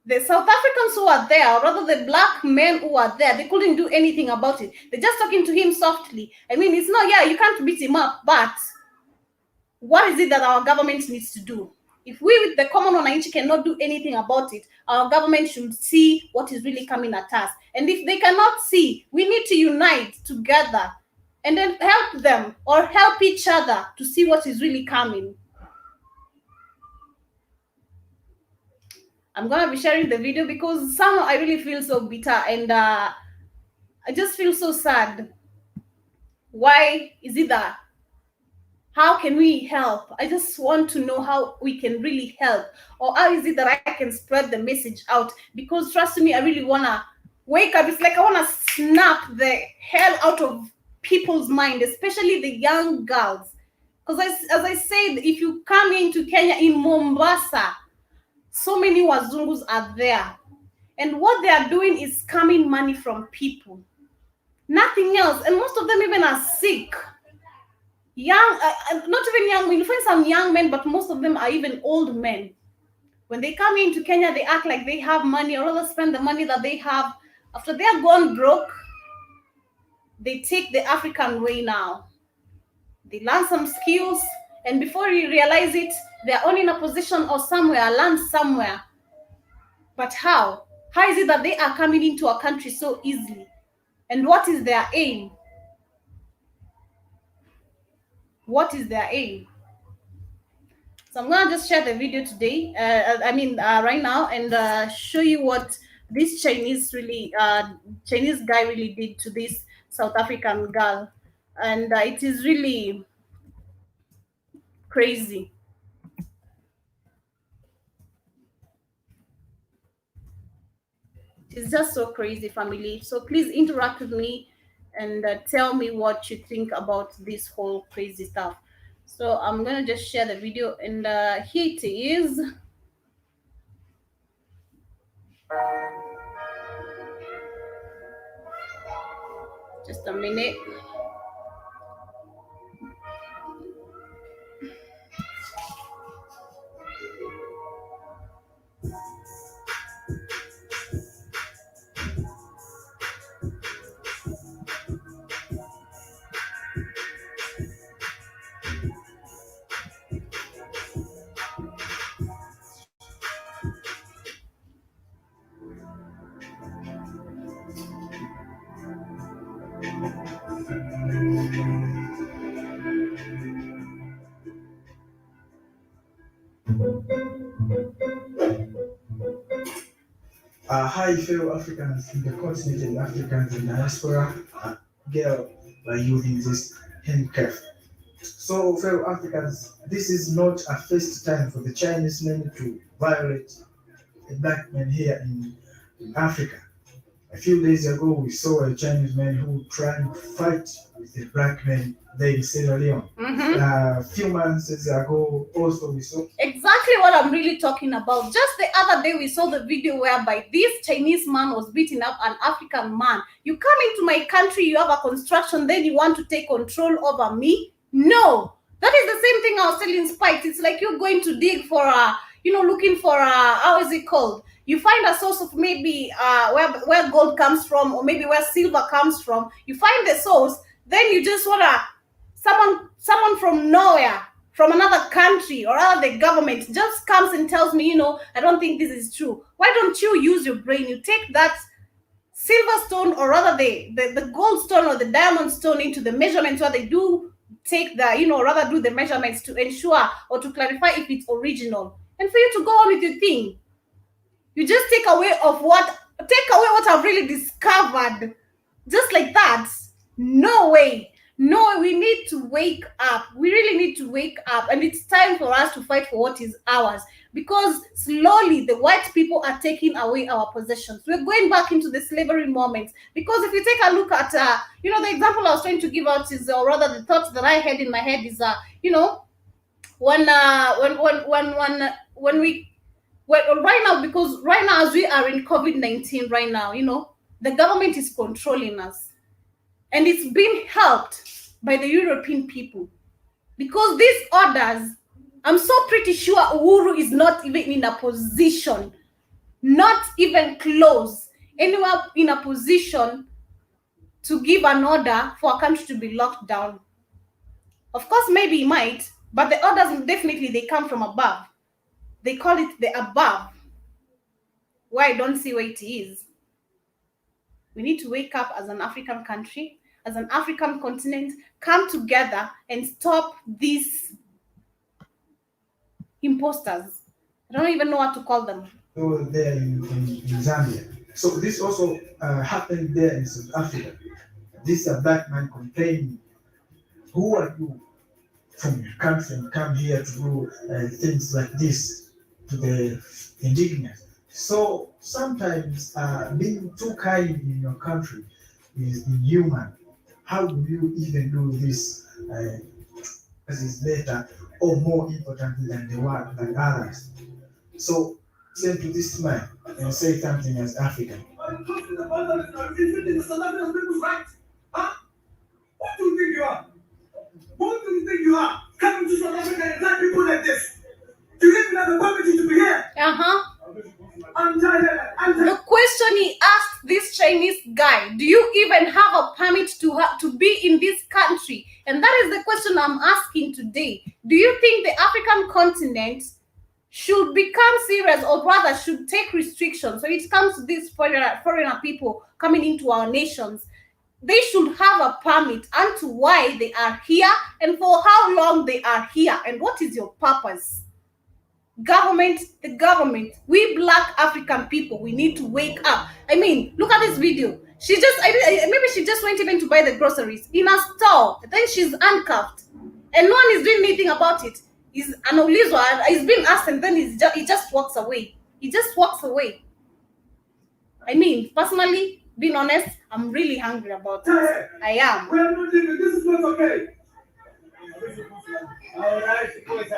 the South Africans who are there, or rather the black men who are there, they couldn't do anything about it. They're just talking to him softly. I mean, it's not, yeah, you can't beat him up, but what is it that our government needs to do? If we, with the common Wananchi, cannot do anything about it, our government should see what is really coming at us. And if they cannot see, we need to unite together and then help them or help each other to see what is really coming. I'm gonna be sharing the video because somehow I really feel so bitter, and I just feel so sad. Why is it that? How can we help? I just want to know how we can really help, or how is it that I can spread the message out? Because trust me, I really wanna wake up. It's like I wanna snap the hell out of people's mind, especially the young girls. Because as I said, if you come into Kenya, in Mombasa, so many wazungus are there, and what they are doing is scamming money from people, nothing else. And most of them even are sick, young, not even young. We'll find some young men, but most of them are even old men. When they come into Kenya, they act like they have money, or rather spend the money that they have. After they are gone broke, they take the African way now. They learn some skills, and before you realize it, they're only in a position or somewhere, land somewhere. But how? How is it that they are coming into our country so easily? And what is their aim? What is their aim? So I'm gonna just share the video today. Right now, and show you what this Chinese guy really did to this South African girl, and it is really crazy. It's just so crazy, family. So please interact with me and tell me what you think about this whole crazy stuff. So I'm gonna just share the video, and here it is. Just a minute. Hi, fellow Africans in the continent and Africans in diaspora. Girl, by using this handkerchief. So, fellow Africans, this is not a first time for the Chinese men to violate a black man here in Africa. A few days ago, we saw a Chinese man who tried to fight with a black man there in Sierra Leone. A few months ago, also we saw exactly what I'm really talking about. Just the other day, we saw the video whereby this Chinese man was beating up an African man. You come into my country, you have a construction, then you want to take control over me? No. That is the same thing I was telling Spike. It's like you're going to dig for a, looking for a, how is it called? You find a source of maybe where gold comes from, or maybe where silver comes from. You find the source, then you just wanna someone from nowhere, from another country, or rather the government just comes and tells me, I don't think this is true. Why don't you use your brain? You take that silver stone, or rather the gold stone or the diamond stone, into the measurements where they do take the, rather do the measurements to ensure or to clarify if it's original. And for you to go on with your thing, you just take away what I've really discovered, just like that. No way. No, we need to wake up. We really need to wake up, and it's time for us to fight for what is ours, because slowly the white people are taking away our possessions. We're going back into the slavery moments, because if you take a look at the example I was trying to give out is, or rather the thoughts that I had in my head is, when we, well, right now, because right now, as we are in COVID-19 right now, the government is controlling us, and it's being helped by the European people, because these orders, I'm so pretty sure Uhuru is not even in a position, not even close, anywhere in a position to give an order for a country to be locked down. Of course, maybe he might, but the orders definitely, they come from above. They call it the above. Why I don't see where it is. We need to wake up as an African country, as an African continent, come together and stop these imposters. I don't even know what to call them. So there in Zambia. So this also happened there in South Africa. This black man complaining, who are you from your country and come here to do things like this to the indigenous? So sometimes being too kind in your country is inhuman. How do you even do this as is better or more important than the one than others? So turn to this man and say something as African. Right? Huh? What do you think you are? What do you think you are? Coming to South Africa and attack people like this? Do you even have the permission to be here? The question he asked this Chinese guy, do you even have a permit to be in this country? And that is the question I'm asking today. Do you think the African continent should become serious, or rather should take restrictions when it comes to these foreigner people coming into our nations? They should have a permit unto why they are here and for how long they are here, and what is your purpose? The government, we black African people, we need to wake up. I mean, look at this video. She just, maybe she just went even to buy the groceries in a store. Then she's handcuffed, and no one is doing anything about it. He's being asked, and then he just walks away. He just walks away. I mean, personally, being honest, I'm really hungry about this. I am. We are not leaving. This is not okay.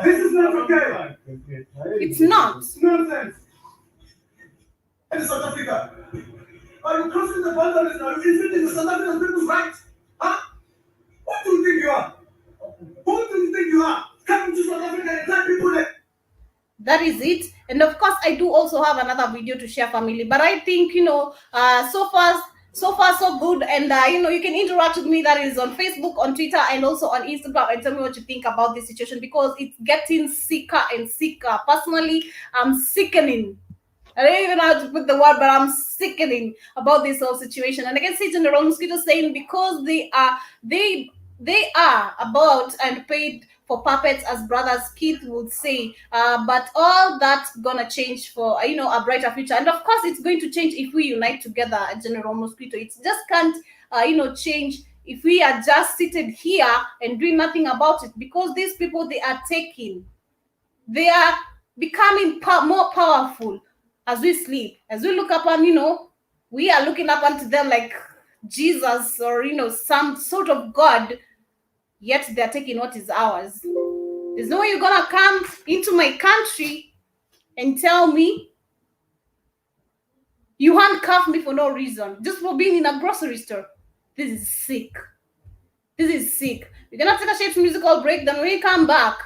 This is not okay. It's not. It's nonsense. In South Africa, are you crossing the boundaries? Are you infringing the South African people's rights? Huh? What do you think you are? Who do you think you are? Coming to South Africa and attack people like... That is it. And of course, I do also have another video to share, family. But I think, so far so good. And you can interact with me. That is on Facebook, on Twitter, and also on Instagram, and tell me what you think about this situation, because it's getting sicker and sicker. Personally, I'm sickening. I don't even know how to put the word, but I'm sickening about this whole situation. And I can see General Mosquito saying, because they are about and paid for puppets, as brothers Keith would say. But all that's gonna change for a brighter future, and of course, it's going to change if we unite together, General Mosquito. It just can't change if we are just seated here and doing nothing about it, because these people, they are becoming more powerful as we sleep, as we look up, and we are looking up unto them like Jesus or some sort of God, yet they're taking what is ours. There's no way you're gonna come into my country and tell me you handcuff me for no reason, just for being in a grocery store. This is sick. This is sick. We're gonna take a short musical break. Then when we come back,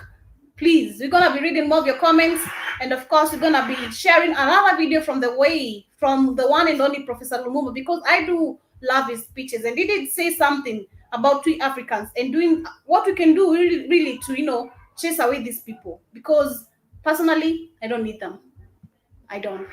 please, we're gonna be reading more of your comments, and of course, we're gonna be sharing another video from the one and only Professor Lumumba, because I do love his speeches, and he did say something about we Africans and doing what we can do really to chase away these people, because personally, I don't need them. I don't.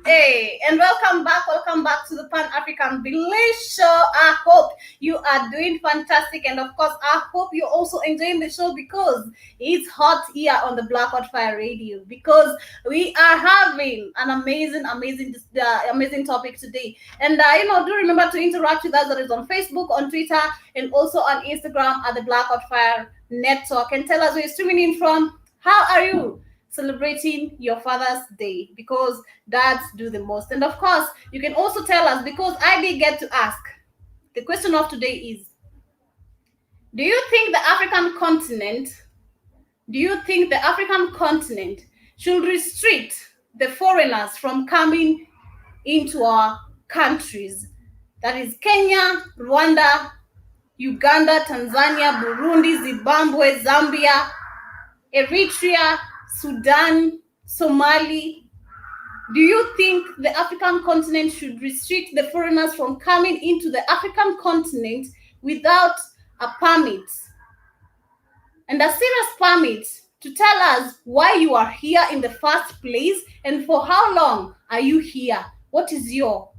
Hey, and welcome back to the Pan-African Bliss Show. I hope you are doing fantastic, and of course, I hope you're also enjoying the show, because it's hot here on the Blackout Fire Radio, because we are having an amazing topic today. And do remember to interact with us. That is on Facebook, on Twitter, and also on Instagram at the Blackout Fire Network, and tell us where you're streaming in from. How are you celebrating your Father's Day? Because dads do the most. And of course, you can also tell us, because I did get to ask. The question of today is, do you think the African continent should restrict the foreigners from coming into our countries? That is Kenya, Rwanda, Uganda, Tanzania, Burundi, Zimbabwe, Zambia, Eritrea, Sudan, Somali. Do you think the African continent should restrict the foreigners from coming into the African continent without a permit? And a serious permit to tell us why you are here in the first place, and for how long are you here? What is your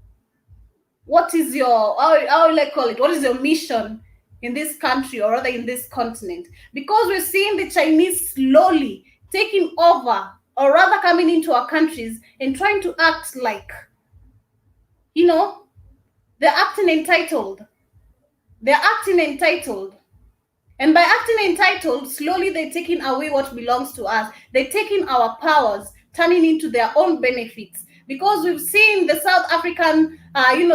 what is your, how will I call it, what is your mission in this country, or rather in this continent? Because we're seeing the Chinese slowly taking over, or rather coming into our countries and trying to act like, you know, they're acting entitled. They're acting entitled. And by acting entitled, slowly they're taking away what belongs to us. They're taking our powers, turning into their own benefits. Because we've seen the South African,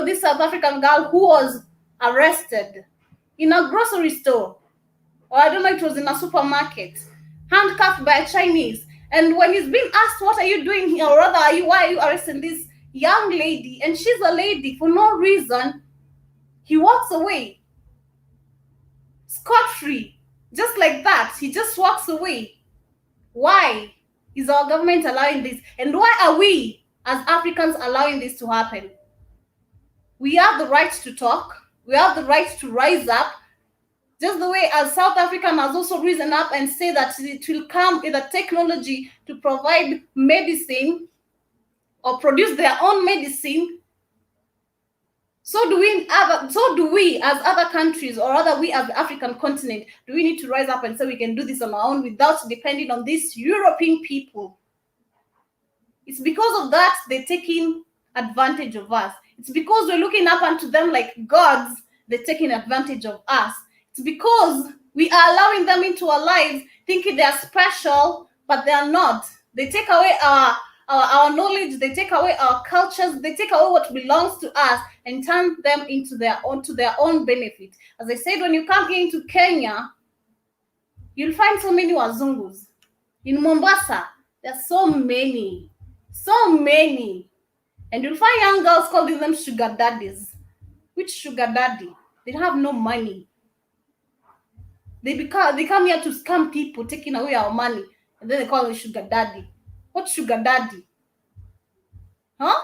this South African girl who was arrested in a grocery store, or I don't know, it was in a supermarket, handcuffed by a Chinese. And when he's being asked, what are you doing here? Or rather, why are you arresting this young lady? And she's a lady for no reason. He walks away scot-free, just like that. He just walks away. Why is our government allowing this? And why are we as Africans allowing this to happen? We have the right to talk. We have the right to rise up. Just the way as South Africa has also risen up and say that it will come with a technology to provide medicine or produce their own medicine. So do we as other countries, or rather we as the African continent, do we need to rise up and say we can do this on our own without depending on these European people? It's because of that they're taking advantage of us. It's because we're looking up unto them like gods, they're taking advantage of us. It's because we are allowing them into our lives thinking they're special, but they are not. They take away our knowledge, they take away our cultures, they take away what belongs to us and turn them into their own benefit. As I said, when you come into Kenya, you'll find so many Wazungus. In Mombasa, there's so many. And you'll find young girls calling them sugar daddies. Which sugar daddy? They have no money. They come here to scam people, taking away our money, and then they call them sugar daddy. What sugar daddy? Huh?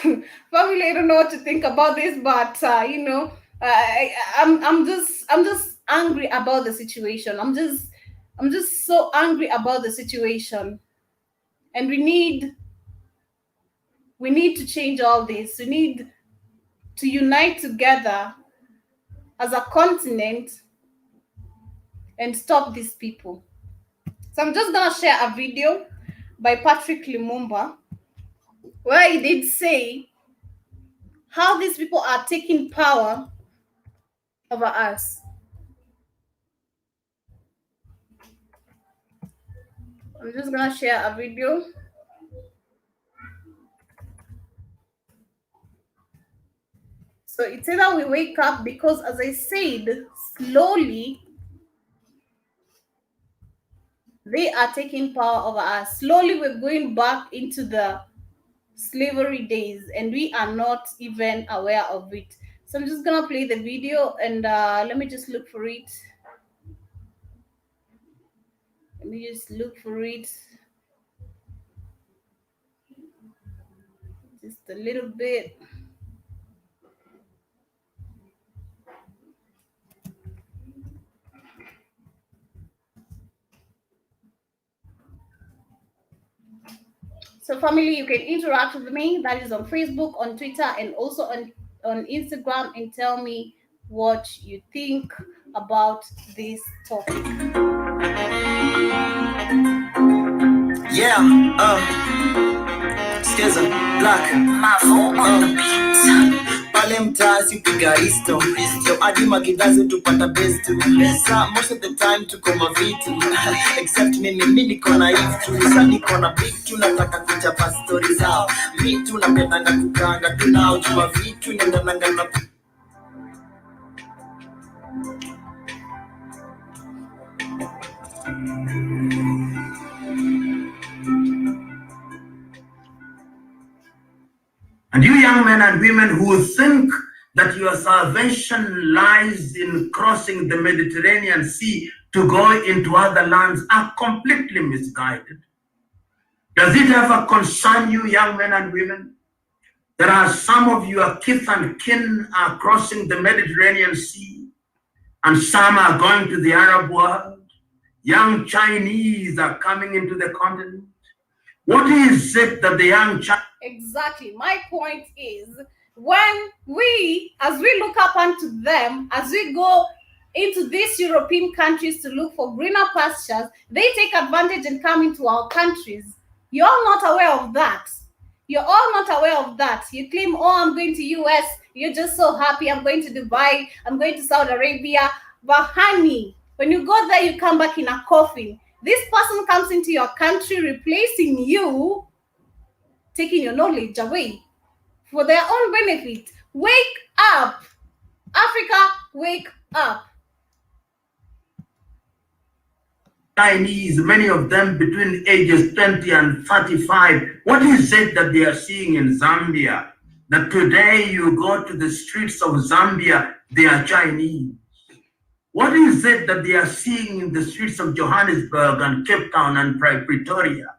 Family, I don't know what to think about this, but I'm just angry about the situation. I'm just so angry about the situation, and we need to change all this. We need to unite together as a continent and stop these people. So I'm just gonna share a video by Patrick Lumumba where he did say how these people are taking power over us. I'm just gonna share a video. So it's either we wake up, because as I said, slowly they are taking power over us. Slowly we're going back into the slavery days, and we are not even aware of it. So I'm just gonna play the video, and let me just look for it. Just a little bit. So family, you can interact with me. That is on Facebook, on Twitter, and also on Instagram, and tell me what you think about this topic. Yeah, Skiza, Black, Mavo on the beat. Pale mtaasi upiga isto yo adi magidazi tupata best pesa most of the time tuko mavitu except mimi niko na hivu sasa niko na big tu nataka kuchapa stories zao vitu napendanga kukanga tunaojua vitu nendanga na And you young men and women who think that your salvation lies in crossing the Mediterranean Sea to go into other lands are completely misguided. Does it ever concern you, young men and women? There are some of your kith and kin are crossing the Mediterranean Sea, and some are going to the Arab world. Young Chinese are coming into the continent. What is it that the young child... Exactly. My point is, when we, as we look up unto them, as we go into these European countries to look for greener pastures, they take advantage and come into our countries. You're all not aware of that. You're all not aware of that. You claim, oh, I'm going to US. You're just so happy. I'm going to Dubai. I'm going to Saudi Arabia. But honey, when you go there, you come back in a coffin. This person comes into your country replacing you, taking your knowledge away for their own benefit. Wake up. Africa, wake up. Chinese, many of them between ages 20 and 35. What is it that they are seeing in Zambia? That today you go to the streets of Zambia, they are Chinese. What is it that they are seeing in the streets of Johannesburg and Cape Town and Pretoria?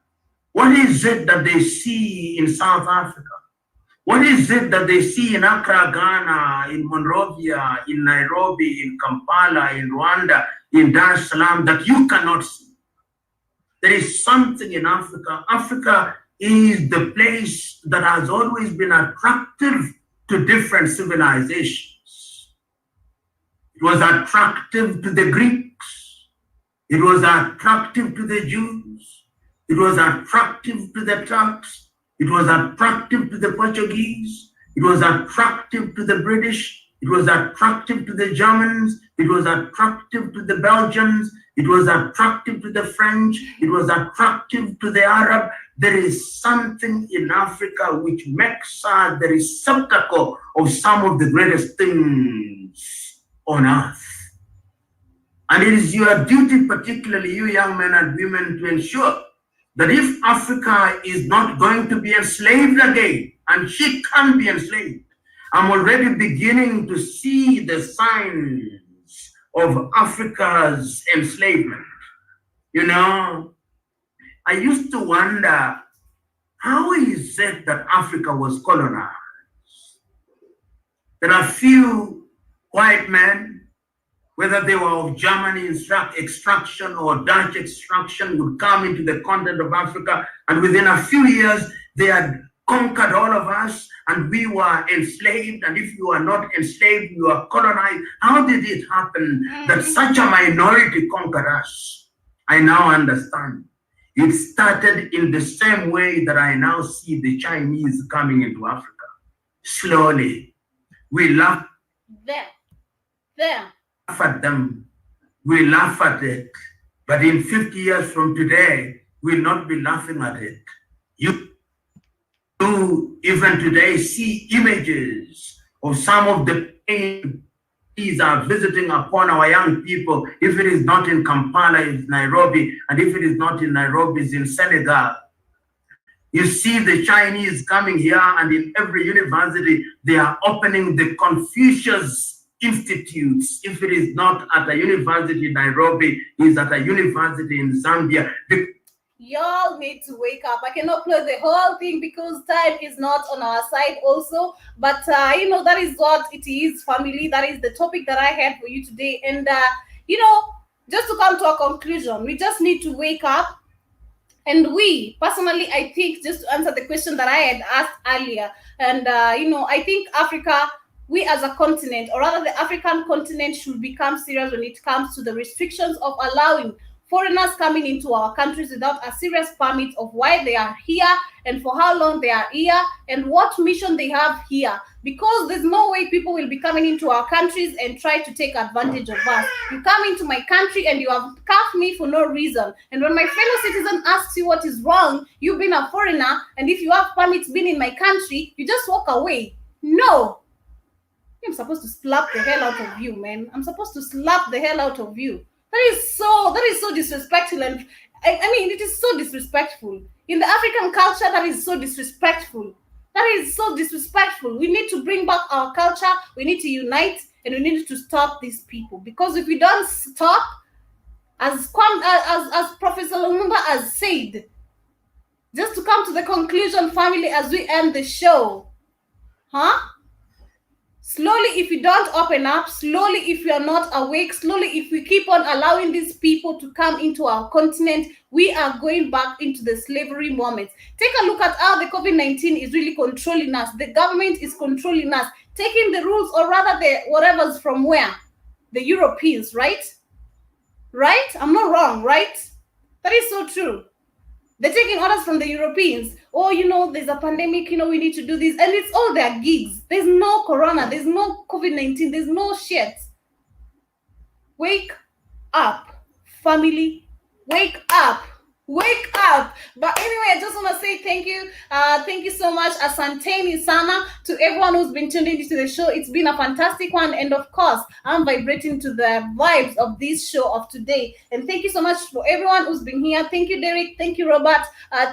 What is it that they see in South Africa? What is it that they see in Accra, Ghana, in Monrovia, in Nairobi, in Kampala, in Rwanda, in Dar es Salaam that you cannot see? There is something in Africa. Africa is the place that has always been attractive to different civilizations. It was attractive to the Greeks. It was attractive to the Jews. It was attractive to the Turks. It was attractive to the Portuguese. It was attractive to the British. It was attractive to the Germans. It was attractive to the Belgians. It was attractive to the French. It was attractive to the Arab. There is something in Africa which makes us the receptacle of some of the greatest things on earth. And it is your duty, particularly you young men and women, to ensure that if Africa is not going to be enslaved again, and she can be enslaved, I'm already beginning to see the signs of Africa's enslavement. You know, I used to wonder, how is it that Africa was colonized? There are few white men, whether they were of Germany extraction or Dutch extraction, would come into the continent of Africa, and within a few years, they had conquered all of us, and we were enslaved, and if you are not enslaved, you are colonized. How did it happen that such a minority conquered us? I now understand. It started in the same way that I now see the Chinese coming into Africa. Slowly. We laugh at them. We laugh at it. But in 50 years from today, we'll not be laughing at it. You even today see images of some of the pain these are visiting upon our young people. If it is not in Kampala, it's Nairobi, and if it is not in Nairobi, it's in Senegal. You see the Chinese coming here, and in every university, they are opening the Confucius Institutes. If it is not at a university in Nairobi, it's at a university in Zambia. Y'all need to wake up. I cannot play the whole thing because time is not on our side also. But, you know, that is what it is, family. That is the topic that I had for you today. And, you know, just to come to a conclusion, we just need to wake up. And we, personally, I think, just to answer the question that I had asked earlier, and, you know, I think Africa, we as a continent, or rather the African continent, should become serious when it comes to the restrictions of allowing foreigners coming into our countries without a serious permit of why they are here and for how long they are here and what mission they have here. Because there's no way people will be coming into our countries and try to take advantage of us. You come into my country and you have cuffed me for no reason. And when my fellow citizen asks you what is wrong, you've been a foreigner, and if you have permits being in my country, you just walk away. No. I'm supposed to slap the hell out of you, man. I'm supposed to slap the hell out of you. That is so disrespectful, and I mean, it is so disrespectful. In the African culture, that is so disrespectful. That is so disrespectful. We need to bring back our culture. We need to unite, and we need to stop these people. Because if we don't stop, as Professor Lumumba has said, just to come to the conclusion, family, as we end the show, Slowly, if you don't open up, slowly, if you are not awake, slowly, if we keep on allowing these people to come into our continent, we are going back into the slavery moment. Take a look at how the COVID-19 is really controlling us. The government is controlling us, taking the rules, or rather the whatever's from where? The Europeans, right? Right? I'm not wrong, right? That is so true. They're taking orders from the Europeans. Oh, there's a pandemic, we need to do this. And it's all their gigs. There's no corona. There's no COVID-19. There's no shit. Wake up, family. Wake up. Wake up. But anyway, I just want to say thank you. Thank you so much, Asanteni Sana, to everyone who's been tuned into the show. It's been a fantastic one. And of course, I'm vibrating to the vibes of this show of today. And thank you so much for everyone who's been here. Thank you, Derek. Thank you, Robert.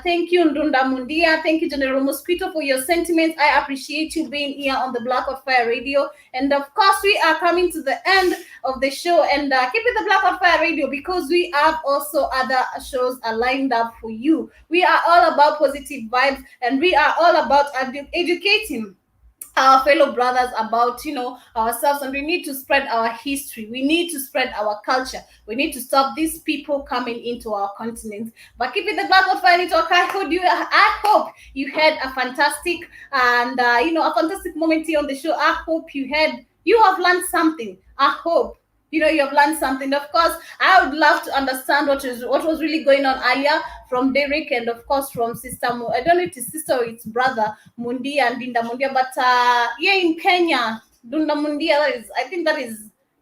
Thank you, Ndunda Mundia. Thank you, General Mosquito, for your sentiments. I appreciate you being here on the Black of Fire Radio. And of course, we are coming to the end of the show. And keep it the Black of Fire Radio, because we have also other shows lined up for you. We are all about positive vibes, and we are all about educating our fellow brothers about ourselves, and we need to spread our history, we need to spread our culture, we need to stop these people coming into our continent. But keep it the Black of Fire Talk. I hope you had a fantastic and a fantastic moment here on the show. I hope you have learned something. I hope you have learned something. Of course, I would love to understand what was really going on earlier from Derek, and of course from Sister I don't know if it's sister or it's brother Mundi and Dinda Mundia, but here in Kenya, Dunda Mundia,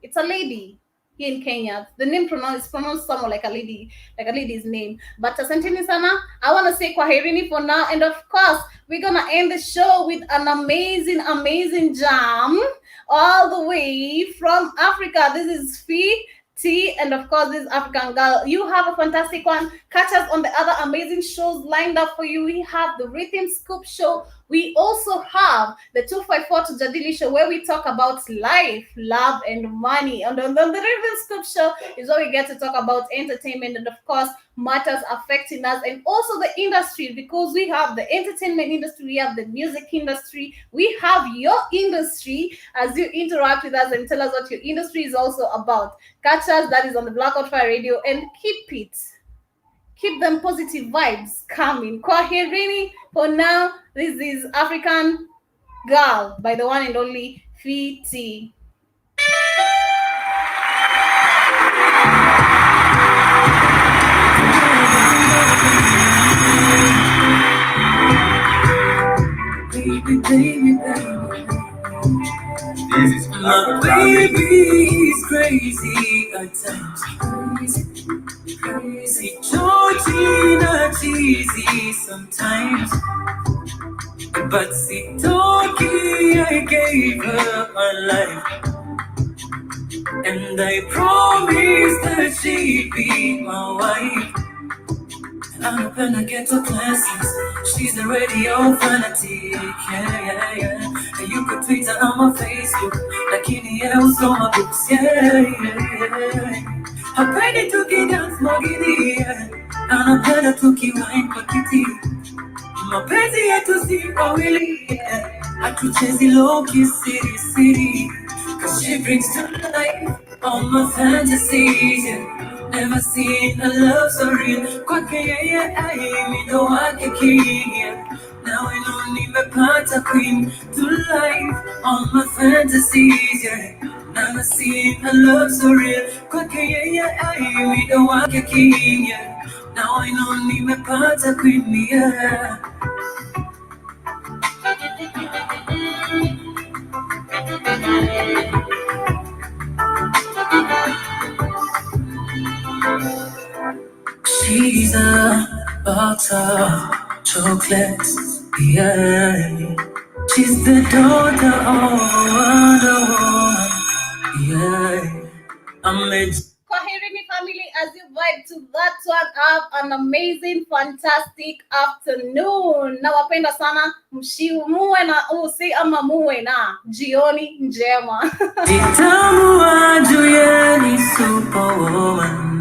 it's a lady here in Kenya. The name is pronounced somewhat like a lady's name. But asanteni sana. I want to say kwaherini for now, and of course we're gonna end the show with an amazing jam all the way from Africa. This is Fee T, and of course this is African Girl. You have a fantastic one. Catch us on the other amazing shows lined up for you. We have the Rhythm Scoop Show. We also have the 254 to Jadili Show, where we talk about life, love, and money. And on the Rhythm Scoop Show is where we get to talk about entertainment and of course matters affecting us, and also the industry, because we have the entertainment industry, we have the music industry, we have your industry. As you interact with us and tell us what your industry is also about, catch us. That is on the Blackout Fire Radio, and keep them positive vibes coming. Kwaherini for now. This is African Girl by the one and only Fiti. Baby, baby, this is my baby is crazy at times. Crazy, Georgina cheesy sometimes. But see, Toki, I gave her my life, and I promised that she'd be my wife. I'm gonna get to classes. She's a radio fanatic, yeah. And you could tweet her on my Facebook, lakini else on my books, yeah. Hapendi tukidance mogidi, yeah. Anapenda tukiwine kwa kiti. Mapenzi yetu si wawili, yeah. Hatuchezi low-key city. Cause she brings to life all my fantasies, yeah. Never seen a love so real. Kwake yeye ndo wake king, yeah. Now I know nimepata queen to life all my fantasies, yeah. Never seen a love so real. Kwake yeye ndo wake king, yeah. Now I know nimepata queen, yeah. She's a box of chocolates, yeah. She's the daughter of Wonder Woman, yeah. Kwaherini family, as you vibe to that one, have an amazing, fantastic afternoon. Nawapenda sana, muwe na usi ama muwe na jioni njema. Jitamu wa Juliani Superwoman.